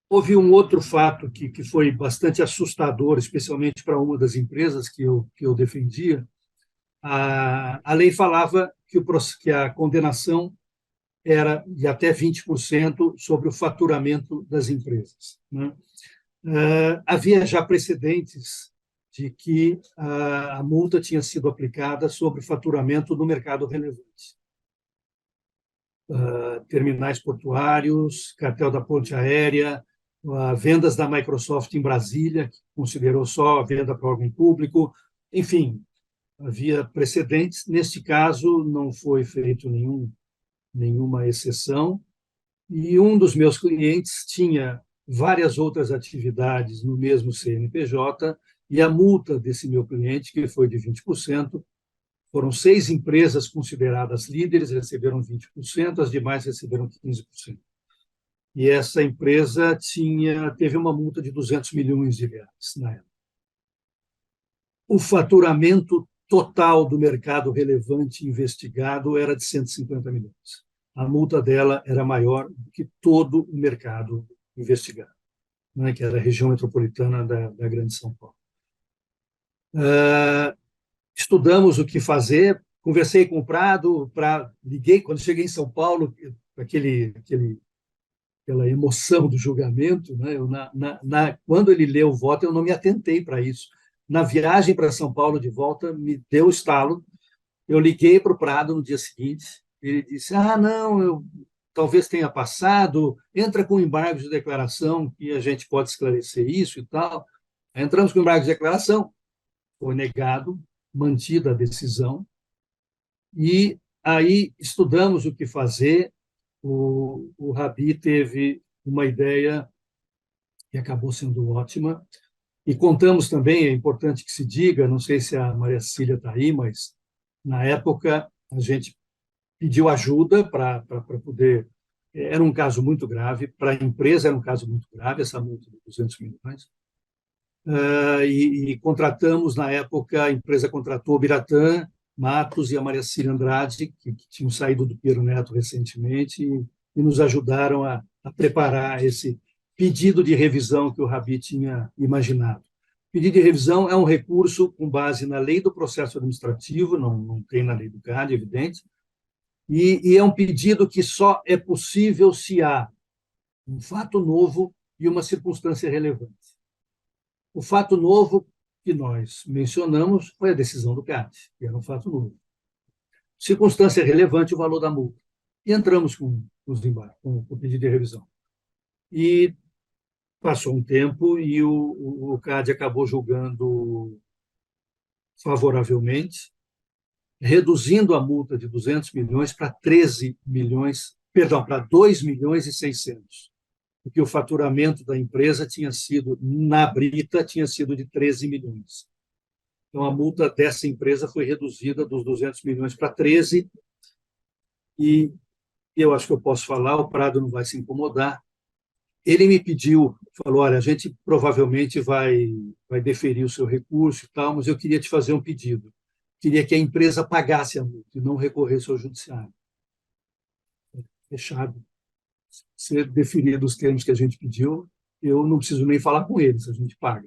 houve um outro fato que foi bastante assustador, especialmente para uma das empresas que eu defendia. A lei falava que a condenação era de até 20% sobre o faturamento das empresas, né? Havia já precedentes de que a multa tinha sido aplicada sobre faturamento do mercado relevante. Terminais portuários, cartel da ponte aérea, vendas da Microsoft em Brasília, que considerou só a venda para órgão público, enfim, havia precedentes. Neste caso, não foi feito nenhuma exceção, e um dos meus clientes tinha várias outras atividades no mesmo CNPJ, e a multa desse meu cliente, que foi de 20%, foram 6 empresas consideradas líderes, receberam 20%, as demais receberam 15%. E essa empresa teve uma multa de 200 milhões de reais na época. O faturamento total do mercado relevante investigado era de 150 milhões. A multa dela era maior do que todo o mercado investigado, né, que era a região metropolitana da Grande São Paulo. Estudamos o que fazer, conversei com o Prado, liguei, quando cheguei em São Paulo, aquela emoção do julgamento, né? Quando ele leu o voto, eu não me atentei para isso. Na viagem para São Paulo de volta, me deu estalo. Eu liguei para o Prado no dia seguinte, ele disse: não, talvez tenha passado, entra com embargo de declaração, que a gente pode esclarecer isso e tal. Entramos com embargo de declaração, foi negado, mantida a decisão, e aí estudamos o que fazer. O Rabi teve uma ideia que acabou sendo ótima, e contamos também, é importante que se diga, não sei se a Maria Cecília está aí, mas na época a gente pediu ajuda para poder. Era um caso muito grave, para a empresa era um caso muito grave, essa multa de 200 milhões. E contratamos, na época, a empresa contratou o Biratã Matos e a Maria Cecília Andrade, que tinham saído do Piero Neto recentemente, e nos ajudaram a preparar esse pedido de revisão que o Rabi tinha imaginado. Pedido de revisão é um recurso com base na lei do processo administrativo, não tem na lei do CAD, evidente, e é um pedido que só é possível se há um fato novo e uma circunstância relevante. O fato novo que nós mencionamos foi a decisão do CAD, que era um fato novo. Circunstância relevante, o valor da multa. E entramos com os embargos, com o pedido de revisão. E passou um tempo e o CAD acabou julgando favoravelmente, reduzindo a multa de 200 milhões para 13 milhões, perdão, para 2 milhões e 600, porque o faturamento da empresa tinha sido, na Brita, tinha sido de 13 milhões. Então, a multa dessa empresa foi reduzida dos 200 milhões para 13, e eu acho que eu posso falar, o Prado não vai se incomodar. Ele me pediu, falou, olha, a gente provavelmente vai deferir o seu recurso e tal, mas eu queria te fazer um pedido. Queria que a empresa pagasse a multa e não recorresse ao judiciário. Fechado. Ser definido os termos que a gente pediu, eu não preciso nem falar com eles, a gente paga.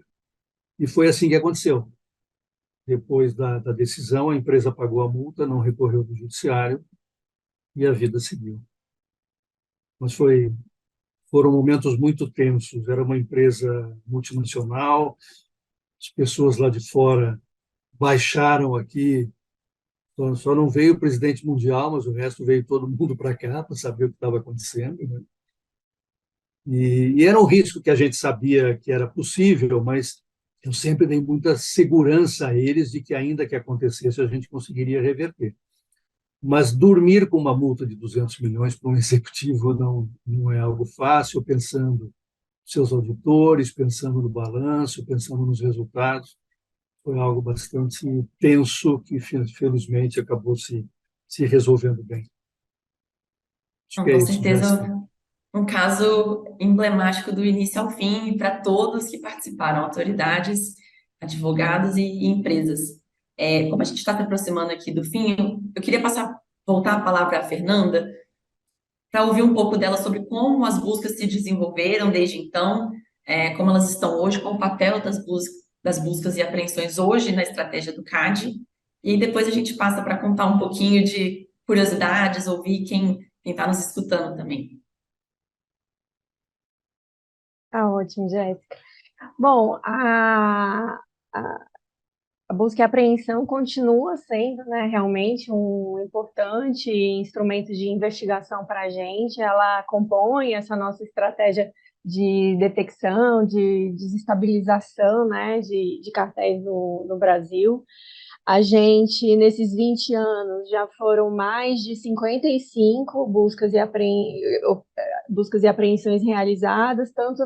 E foi assim que aconteceu. Depois da decisão, a empresa pagou a multa, não recorreu do judiciário e a vida seguiu. Mas foram momentos muito tensos. Era uma empresa multinacional, as pessoas lá de fora baixaram aqui, só não veio o presidente mundial, mas o resto veio todo mundo para cá para saber o que estava acontecendo, né? E era um risco que a gente sabia que era possível, mas eu sempre dei muita segurança a eles de que, ainda que acontecesse, a gente conseguiria reverter. Mas dormir com uma multa de 200 milhões para um executivo não é algo fácil, pensando nos seus auditores, pensando no balanço, pensando nos resultados. Foi algo bastante tenso que, felizmente, acabou se resolvendo bem. Acho Então, que é com isso, Jéssica. certeza, um caso emblemático do início ao fim e para todos que participaram, autoridades, advogados e empresas. Como a gente está se aproximando aqui do fim, eu queria voltar a palavra à Fernanda para ouvir um pouco dela sobre como as buscas se desenvolveram desde então, como elas estão hoje, qual o papel das buscas e apreensões hoje na estratégia do CAD. E aí depois a gente passa para contar um pouquinho de curiosidades, ouvir quem está nos escutando também. Tá ótimo, Jéssica. Bom, a busca e apreensão continua sendo, né, realmente um importante instrumento de investigação para a gente. Ela compõe essa nossa estratégia de detecção, de desestabilização, né, de cartéis no Brasil. A gente, nesses 20 anos, já foram mais de 55 buscas e apreensões realizadas, tanto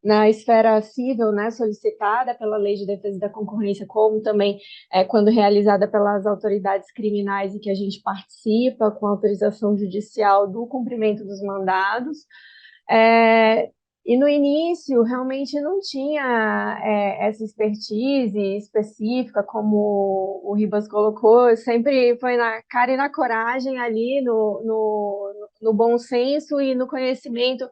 na esfera civil, né, solicitada pela Lei de Defesa da Concorrência, como também quando realizada pelas autoridades criminais e que a gente participa com autorização judicial do cumprimento dos mandados. E no início, realmente não tinha essa expertise específica, como o Ribas colocou, sempre foi na cara e na coragem ali, no bom senso e no conhecimento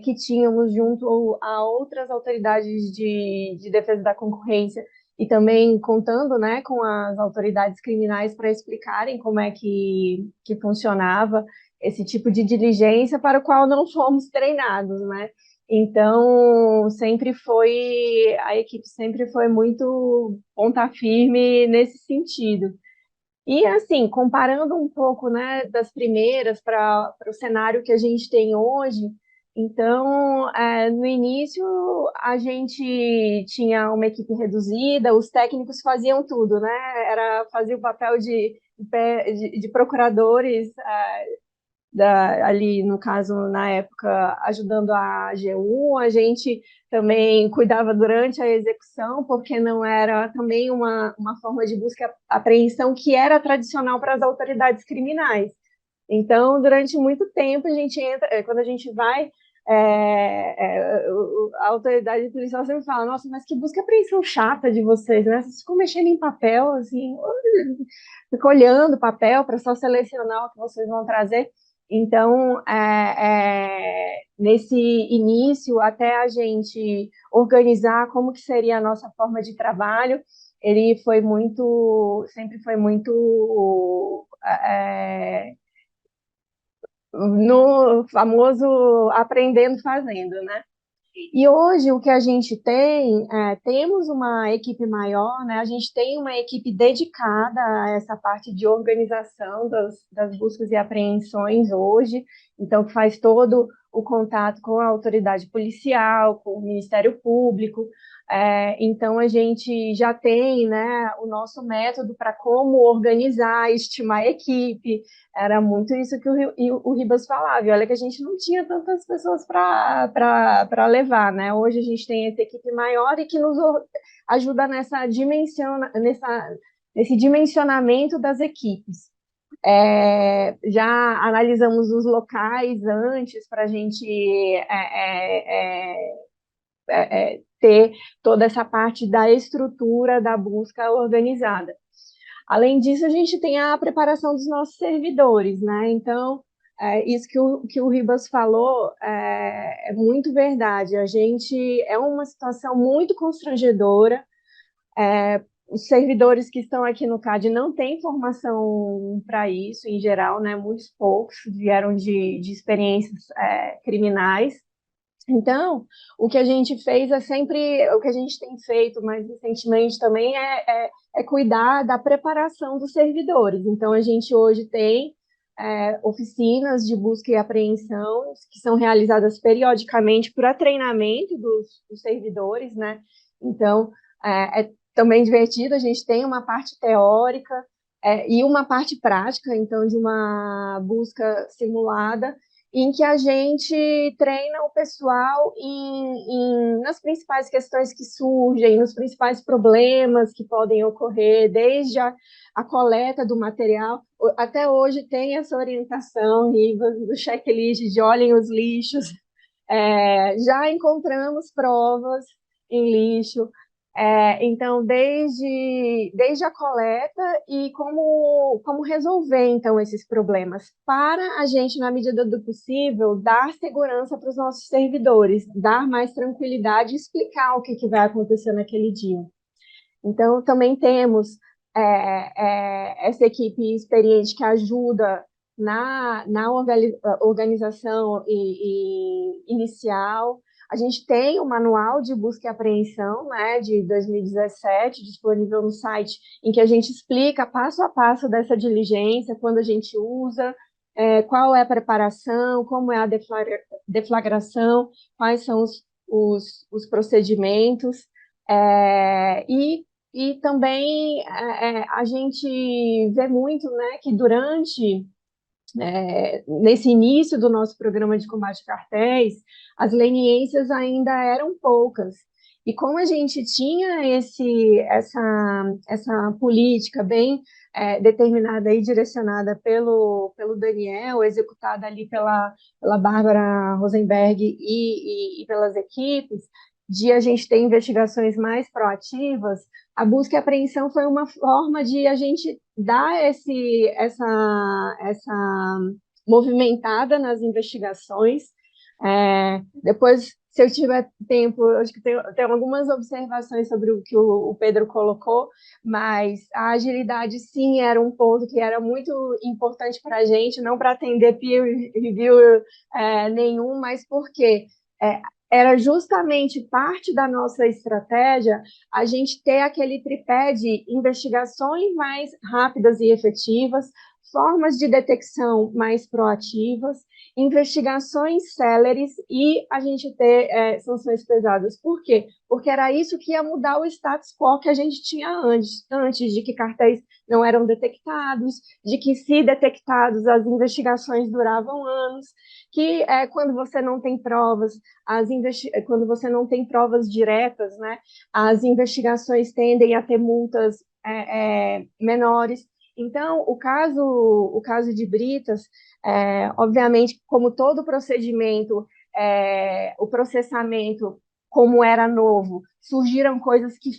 que tínhamos junto a outras autoridades de defesa da concorrência e também contando, né, com as autoridades criminais para explicarem como é que funcionava esse tipo de diligência para o qual não fomos treinados, né? Então, a equipe sempre foi muito ponta firme nesse sentido. E, assim, comparando um pouco, né, das primeiras para o cenário que a gente tem hoje, então, no início, a gente tinha uma equipe reduzida, os técnicos faziam tudo, né? Fazia o papel de procuradores, ali, no caso, na época, ajudando a AGU, a gente também cuidava durante a execução, porque não era também uma forma de busca e apreensão que era tradicional para as autoridades criminais. Então, durante muito tempo, a gente entra, quando a gente vai, a autoridade policial sempre fala, nossa, mas que busca e apreensão chata de vocês, né? Vocês ficam mexendo em papel, assim, ficam olhando papel para só selecionar o que vocês vão trazer. Então, nesse início, até a gente organizar como que seria a nossa forma de trabalho, ele sempre foi muito no famoso aprendendo fazendo, né? E hoje o que a gente tem, temos uma equipe maior, né? A gente tem uma equipe dedicada a essa parte de organização das buscas e apreensões hoje, então que faz todo o contato com a autoridade policial, com o Ministério Público. Então a gente já tem, né, o nosso método para como organizar, estimar a equipe. Era muito isso que o Ribas falava. E olha que a gente não tinha tantas pessoas para levar, né? Hoje a gente tem essa equipe maior e que nos ajuda nesse dimensionamento das equipes. Já analisamos os locais antes para a gente ter toda essa parte da estrutura da busca organizada. Além disso, a gente tem a preparação dos nossos servidores, né? Então, isso que o Ribas falou é muito verdade. A gente é uma situação muito constrangedora. Os servidores que estão aqui no CAD não têm formação para isso, em geral, né? Muitos poucos vieram de experiências criminais. Então, o que a gente fez é sempre, o que a gente tem feito mais recentemente também é cuidar da preparação dos servidores. Então, a gente hoje tem oficinas de busca e apreensão que são realizadas periodicamente para treinamento dos servidores, né? Então, é também divertido, a gente tem uma parte teórica e uma parte prática, então, de uma busca simulada, em que a gente treina o pessoal nas principais questões que surgem, nos principais problemas que podem ocorrer, desde a coleta do material. Até hoje tem essa orientação, Rivas, do checklist de olhem os lixos. Já encontramos provas em lixo. Então, desde a coleta e como resolver, então, esses problemas, para a gente, na medida do possível, dar segurança para os nossos servidores, dar mais tranquilidade e explicar o que vai acontecer naquele dia. Então, também temos essa equipe experiente que ajuda na organização inicial. A gente tem o manual de busca e apreensão, né, de 2017, disponível no site, em que a gente explica passo a passo dessa diligência, quando a gente usa, qual é a preparação, como é a deflagração, quais são os procedimentos, e também a gente vê muito, né, que nesse início do nosso programa de combate a cartéis, as leniências ainda eram poucas. E como a gente tinha essa política bem determinada e direcionada pelo Daniel, executada ali pela Bárbara Rosenberg e pelas equipes, de a gente ter investigações mais proativas, a busca e apreensão foi uma forma de a gente dar essa movimentada nas investigações. Depois, se eu tiver tempo, eu acho que tem algumas observações sobre o que o Pedro colocou, mas a agilidade, sim, era um ponto que era muito importante para a gente, não para atender peer review nenhum, mas porque era justamente parte da nossa estratégia a gente ter aquele tripé de investigações mais rápidas e efetivas, formas de detecção mais proativas, investigações céleres e a gente ter sanções pesadas. Por quê? Porque era isso que ia mudar o status quo que a gente tinha antes de que cartéis não eram detectados, de que, se detectados, as investigações duravam anos, que quando você não tem provas, quando você não tem provas diretas, né, as investigações tendem a ter multas menores. Então, o caso de Britas, obviamente, como todo procedimento, o processamento, como era novo, surgiram coisas que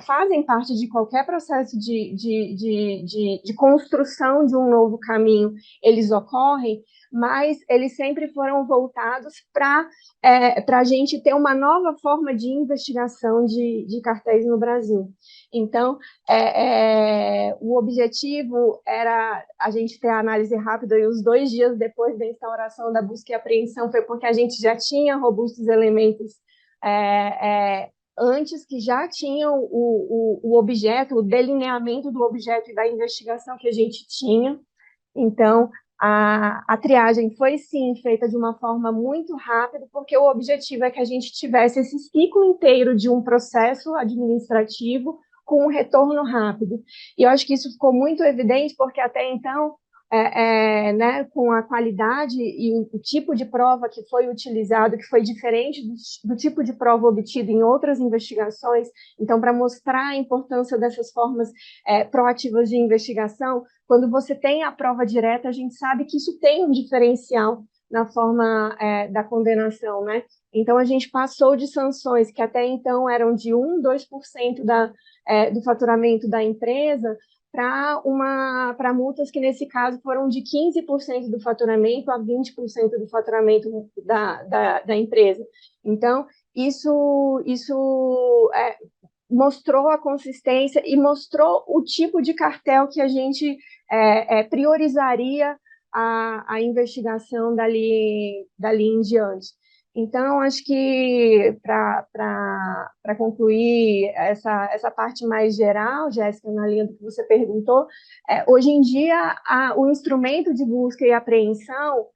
fazem parte de qualquer processo de construção de um novo caminho, eles ocorrem, mas eles sempre foram voltados para a gente ter uma nova forma de investigação de cartéis no Brasil. Então, o objetivo era a gente ter a análise rápida, e os 2 dias depois da instauração da busca e apreensão foi porque a gente já tinha robustos elementos antes, que já tinham o objeto, o delineamento do objeto e da investigação que a gente tinha. Então, a triagem foi, sim, feita de uma forma muito rápida, porque o objetivo é que a gente tivesse esse ciclo inteiro de um processo administrativo com um retorno rápido. E eu acho que isso ficou muito evidente, porque até então, né, com a qualidade e o tipo de prova que foi utilizado, que foi diferente do tipo de prova obtido em outras investigações, então, para mostrar a importância dessas formas proativas de investigação, quando você tem a prova direta, a gente sabe que isso tem um diferencial na forma da condenação, né? Então, a gente passou de sanções que até então eram de 1%, 2% do faturamento da empresa, para multas que, nesse caso, foram de 15% do faturamento a 20% do faturamento da empresa. Então, isso mostrou a consistência e mostrou o tipo de cartel que a gente priorizaria a investigação dali em diante. Então, acho que, para concluir essa parte mais geral, Jéssica, na linha do que você perguntou, hoje em dia, o instrumento de busca e apreensão,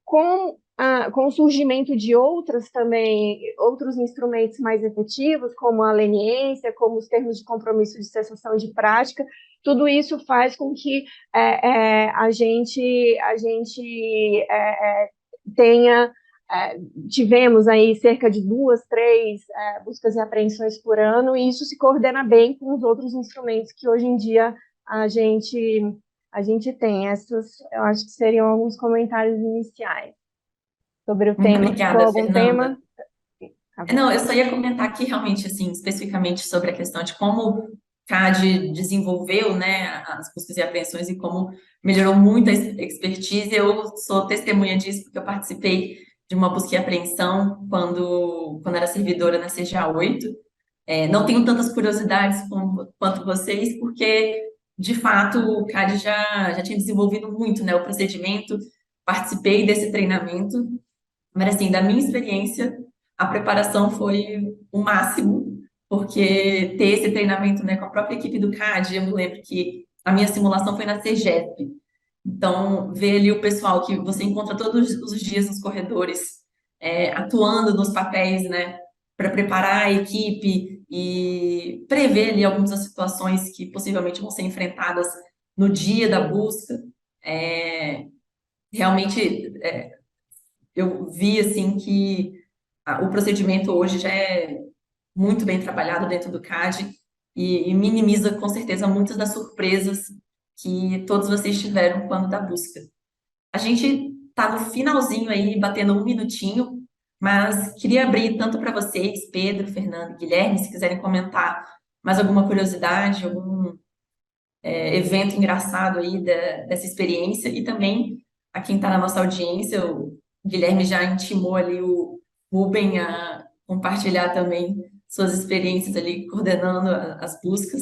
com o surgimento de outros instrumentos mais efetivos, como a leniência, como os termos de compromisso de cessação de prática, tudo isso faz com que a gente tenha... tivemos aí cerca de 2, 3 buscas e apreensões por ano, e isso se coordena bem com os outros instrumentos que hoje em dia a gente tem. Eu acho que seriam alguns comentários iniciais sobre o Muito tema. Ficou obrigada, algum tema? Fernanda. Tá bom. Não, eu só ia comentar aqui realmente, assim, especificamente sobre a questão de como o CAD desenvolveu, né, as buscas e apreensões e como melhorou muito a expertise. Eu sou testemunha disso, porque eu participei de uma busca e apreensão quando era servidora na CGA 8. Não tenho tantas curiosidades quanto vocês, porque, de fato, o CAD já tinha desenvolvido muito, né, o procedimento, participei desse treinamento, mas, assim, da minha experiência, a preparação foi o máximo, porque ter esse treinamento, né, com a própria equipe do CAD, eu me lembro que a minha simulação foi na CEGEP. Então, ver ali o pessoal que você encontra todos os dias nos corredores, atuando nos papéis, né, para preparar a equipe e prever ali algumas das situações que possivelmente vão ser enfrentadas no dia da busca. Realmente, eu vi, assim, que o procedimento hoje já é muito bem trabalhado dentro do CAD e minimiza, com certeza, muitas das surpresas que todos vocês tiveram quando da busca. A gente está no finalzinho aí, batendo 1 minutinho, mas queria abrir tanto para vocês, Pedro, Fernando, Guilherme, se quiserem comentar mais alguma curiosidade, algum evento engraçado aí dessa experiência, e também a quem está na nossa audiência, o Guilherme já intimou ali o Rubem a compartilhar também suas experiências ali coordenando as buscas.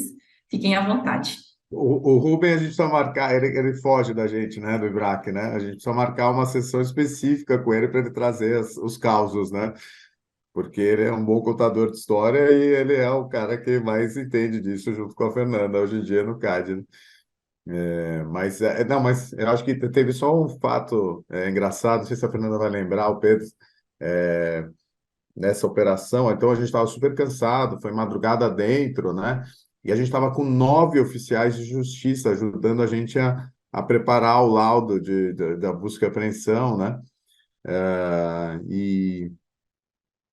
Fiquem à vontade. O Rubem, a gente só marcar, ele foge da gente, né, do IBRAC, né? A gente só marcar uma sessão específica com ele para ele trazer os causos, né? porque ele é um bom contador de história e ele é o cara que mais entende disso junto com a Fernanda hoje em dia no CAD, né? Não, mas eu acho que teve só um fato engraçado, não sei se a Fernanda vai lembrar, o Pedro, é, nessa operação. Então a gente estava super cansado, foi madrugada dentro, né? E a gente estava com 9 oficiais de justiça ajudando a gente a preparar o laudo da busca e apreensão, né?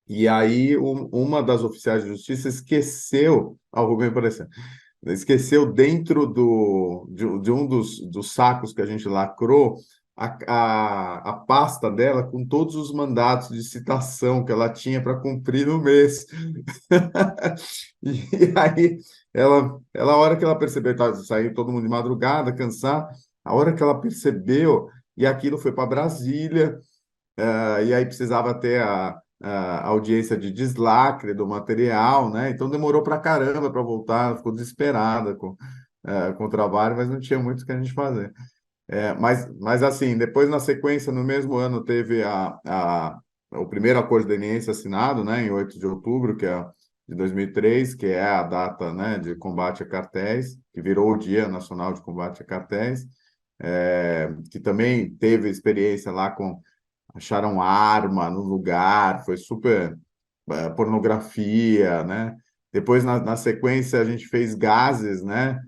E aí uma das oficiais de justiça esqueceu, o Rubem apareceu, esqueceu dentro de um dos sacos que a gente lacrou a pasta dela com todos os mandatos de citação que ela tinha para cumprir no mês. E aí, a hora que ela percebeu, saiu todo mundo de madrugada, cansado, a hora que ela percebeu, e aquilo foi para Brasília, e aí precisava ter a audiência de deslacre do material, né? Então demorou para caramba para voltar, ficou desesperada com o trabalho, mas não tinha muito o que a gente fazer. Mas assim, depois na sequência, no mesmo ano, teve o primeiro acordo de leniência assinado, né, em 8 de outubro, que é de 2003, que é a data, né, de combate a cartéis, que virou o Dia Nacional de Combate a Cartéis, que também teve experiência lá com acharam arma no lugar, foi super pornografia, né? Depois, na sequência, a gente fez gases, né?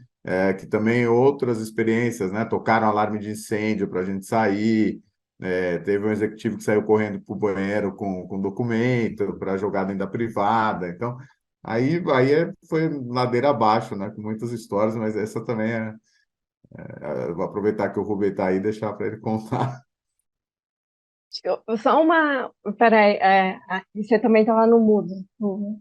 Que também outras experiências, né? Tocaram alarme de incêndio para a gente sair. Teve um executivo que saiu correndo para o banheiro com documento para jogar dentro da privada. Então, foi ladeira abaixo, né? Com muitas histórias, mas essa também eu vou aproveitar que o Rubem está aí e deixar para ele contar. Só uma. Peraí, você também estava no mudo. Uhum.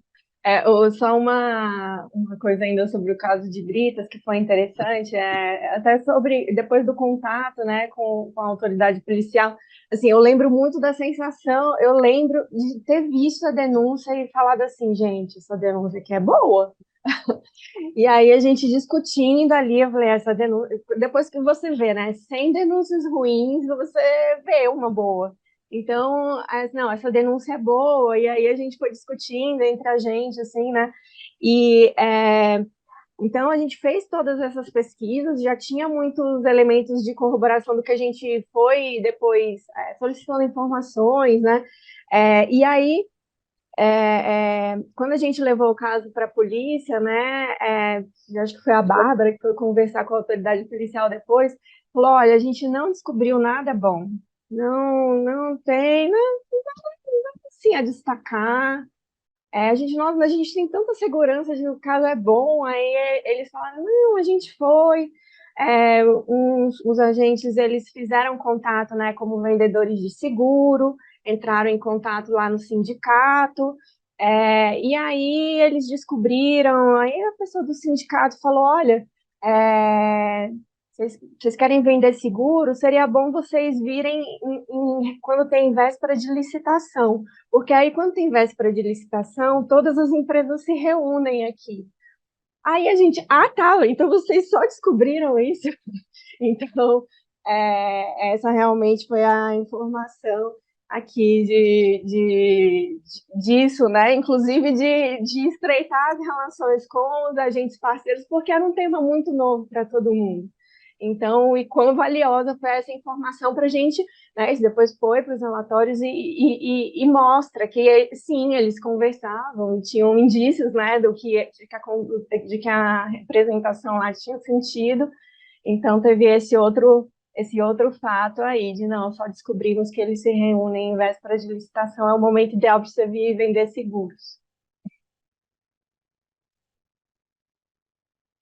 Só uma coisa ainda sobre o caso de Britas, que foi interessante, até sobre, depois do contato, né, com a autoridade policial, assim, eu lembro muito da sensação, eu lembro de ter visto a denúncia e falado assim, gente, essa denúncia aqui é boa. E aí a gente discutindo ali, eu falei, essa denúncia, depois que você vê, né, 100 denúncias ruins, você vê uma boa. Então, não, essa denúncia é boa, e aí a gente foi discutindo entre a gente, assim, né, e então a gente fez todas essas pesquisas, já tinha muitos elementos de corroboração do que a gente foi depois solicitando informações, né, e aí quando a gente levou o caso para a polícia, né, acho que foi a Bárbara que foi conversar com a autoridade policial depois, falou, olha, a gente não descobriu nada bom, não tem, não, assim, a destacar, a gente tem tanta segurança de que o caso é bom, aí eles falaram, não, a gente foi, os agentes, eles fizeram contato, né, como vendedores de seguro, entraram em contato lá no sindicato, e aí eles descobriram, aí a pessoa do sindicato falou, olha, é, vocês querem vender seguro? Seria bom vocês virem quando tem véspera de licitação, porque aí quando tem véspera de licitação, todas as empresas se reúnem aqui. Aí a gente, tá, então vocês só descobriram isso? Então, essa realmente foi a informação aqui disso, né? Inclusive de estreitar as relações com os agentes parceiros, porque era um tema muito novo para todo mundo. Então, e quão valiosa foi essa informação para a gente, né? Isso depois foi para os relatórios e mostra que, sim, eles conversavam, tinham indícios, né, de que a representação lá tinha sentido. Então, teve esse outro fato aí, de não, só descobrimos que eles se reúnem em véspera de licitação, é o momento ideal para você vir e vender seguros.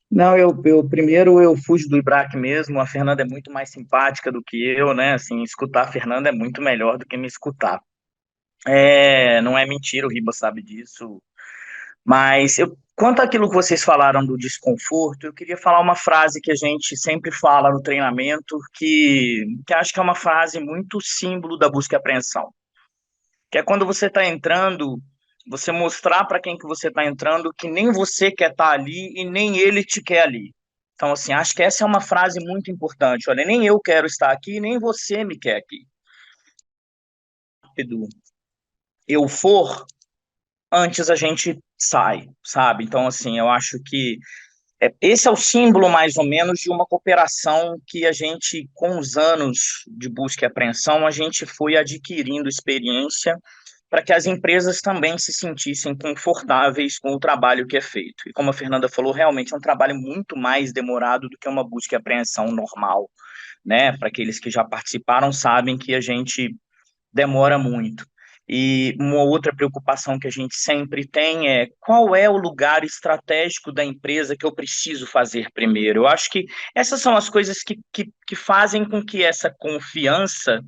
Não, eu primeiro eu fujo do Ibraque mesmo. A Fernanda é muito mais simpática do que eu, né? Assim, escutar a Fernanda é muito melhor do que me escutar. Não é mentira, o Riba sabe disso. Mas quanto àquilo que vocês falaram do desconforto, eu queria falar uma frase que a gente sempre fala no treinamento, que acho que é uma frase muito símbolo da busca e apreensão, que é quando você está entrando, você mostrar para quem que você está entrando que nem você quer estar ali e nem ele te quer ali. Então, assim, acho que essa é uma frase muito importante. Olha, nem eu quero estar aqui, nem você me quer aqui. Eu for, antes a gente sai, sabe? Então, assim, eu acho que esse é o símbolo, mais ou menos, de uma cooperação que a gente, com os anos de busca e apreensão, a gente foi adquirindo experiência para que as empresas também se sentissem confortáveis com o trabalho que é feito. E como a Fernanda falou, realmente é um trabalho muito mais demorado do que uma busca e apreensão normal, né? Para aqueles que já participaram, sabem que a gente demora muito. E uma outra preocupação que a gente sempre tem é qual é o lugar estratégico da empresa que eu preciso fazer primeiro. Eu acho que essas são as coisas que fazem com que essa confiança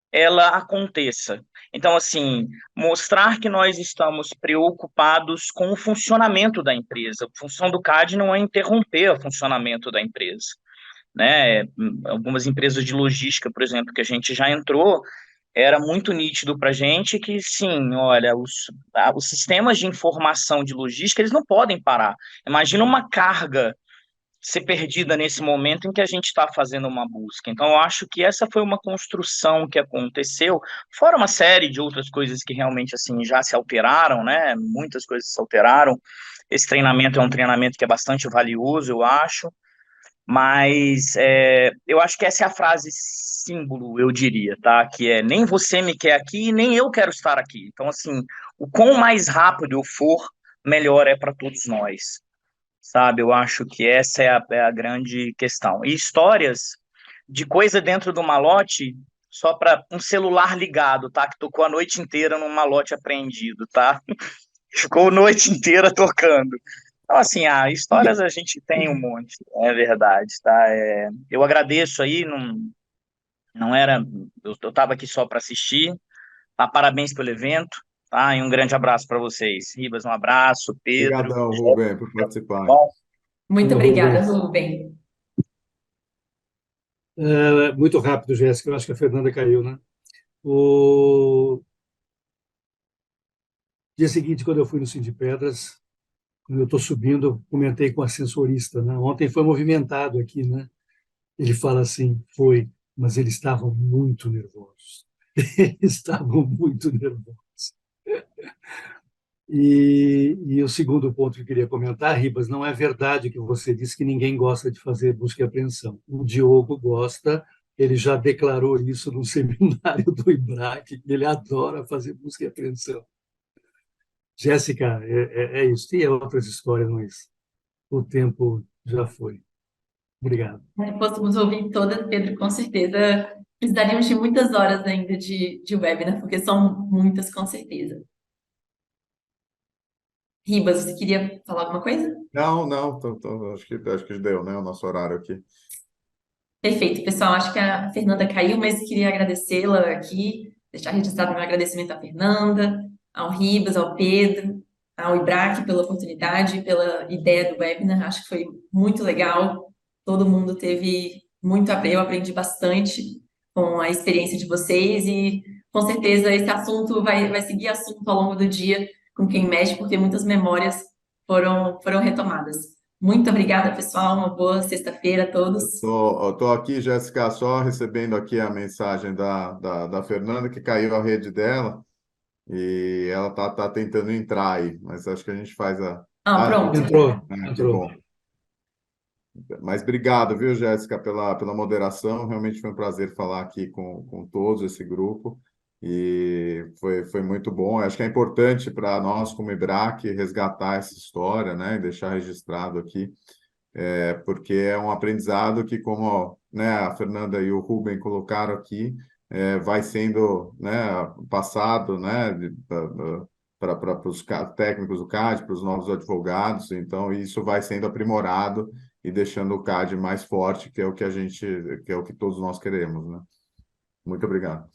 ela aconteça. Então, assim, mostrar que nós estamos preocupados com o funcionamento da empresa. A função do CAD não é interromper o funcionamento da empresa, né? Algumas empresas de logística, por exemplo, que a gente já entrou, era muito nítido para a gente que, sim, olha, os sistemas de informação de logística, eles não podem parar. Imagina uma carga ser perdida nesse momento em que a gente está fazendo uma busca. Então, eu acho que essa foi uma construção que aconteceu, fora uma série de outras coisas que realmente, assim, já se alteraram, né? Muitas coisas se alteraram. Esse treinamento é um treinamento que é bastante valioso, eu acho, mas eu acho que essa é a frase símbolo, eu diria, tá? Que é nem você me quer aqui, nem eu quero estar aqui. Então, assim, o quão mais rápido eu for, melhor é para todos nós, sabe? Eu acho que essa é a grande questão. E histórias de coisa dentro do malote, só para um celular ligado, tá? Que tocou a noite inteira num malote apreendido, tá? Ficou a noite inteira tocando. Então, assim, histórias a gente tem um monte, é verdade, tá? Eu agradeço aí, não era, eu estava aqui só para assistir, tá? Parabéns pelo evento, tá? E um grande abraço para vocês. Ribas, um abraço, Pedro, Obrigadão, Jéssica, Rubem, por participar. bom? Muito Ô, obrigada, Rubens, Rubem. muito rápido, Jéssica, eu acho que a Fernanda caiu, né? O dia seguinte, quando eu fui no Sim de Pedras, quando eu estou subindo, eu comentei com o ascensorista, né? Ontem foi movimentado aqui, né? Ele fala assim, foi, mas eles estavam muito nervosos. Eles estavam muito nervosos. E o segundo ponto que eu queria comentar, Ribas, não é verdade que você disse que ninguém gosta de fazer busca e apreensão. O Diogo gosta, ele já declarou isso no seminário do IBRAC, ele adora fazer busca e apreensão. Jéssica, é isso. E outras histórias, mas o tempo já foi. Obrigado. Se fôssemos ouvir todas, Pedro, com certeza precisaríamos de muitas horas ainda de webinar, porque são muitas, com certeza. Ribas, você queria falar alguma coisa? Não, não, acho que deu, né, o nosso horário aqui. Perfeito, pessoal. Acho que a Fernanda caiu, mas queria agradecê-la aqui, deixar registrado meu agradecimento à Fernanda, ao Ribas, ao Pedro, ao Ibraque pela oportunidade, pela ideia do webinar. Acho que foi muito legal. Todo mundo teve muito a aprender, eu aprendi bastante com a experiência de vocês e com certeza esse assunto vai seguir assunto ao longo do dia com quem mexe, porque muitas memórias foram retomadas. Muito obrigada, pessoal. Uma boa sexta-feira a todos. Eu tô aqui, Jéssica, só recebendo aqui a mensagem da Fernanda, que caiu a rede dela, e ela tá tentando entrar aí, mas acho que a gente faz a... Ah, Ah, pronto. Entrou, que entrou. bom. Mas obrigado, viu, Jéssica, pela moderação. Realmente foi um prazer falar aqui com todos esse grupo e foi muito bom. Acho que é importante para nós, como IBRAC, resgatar essa história, né, e deixar registrado aqui, porque é um aprendizado que, como, né, a Fernanda e o Rubem colocaram aqui, vai sendo, né, passado, né, para os técnicos do CAD, para os novos advogados. Então, isso vai sendo aprimorado e deixando o CAD mais forte, que é o que que é o que todos nós queremos, né? Muito obrigado.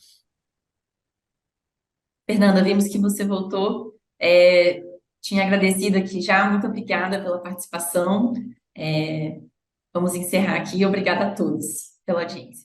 Fernanda, vimos que você voltou. Tinha agradecido aqui já. Muito obrigada pela participação. Vamos encerrar aqui. Obrigada a todos pela audiência.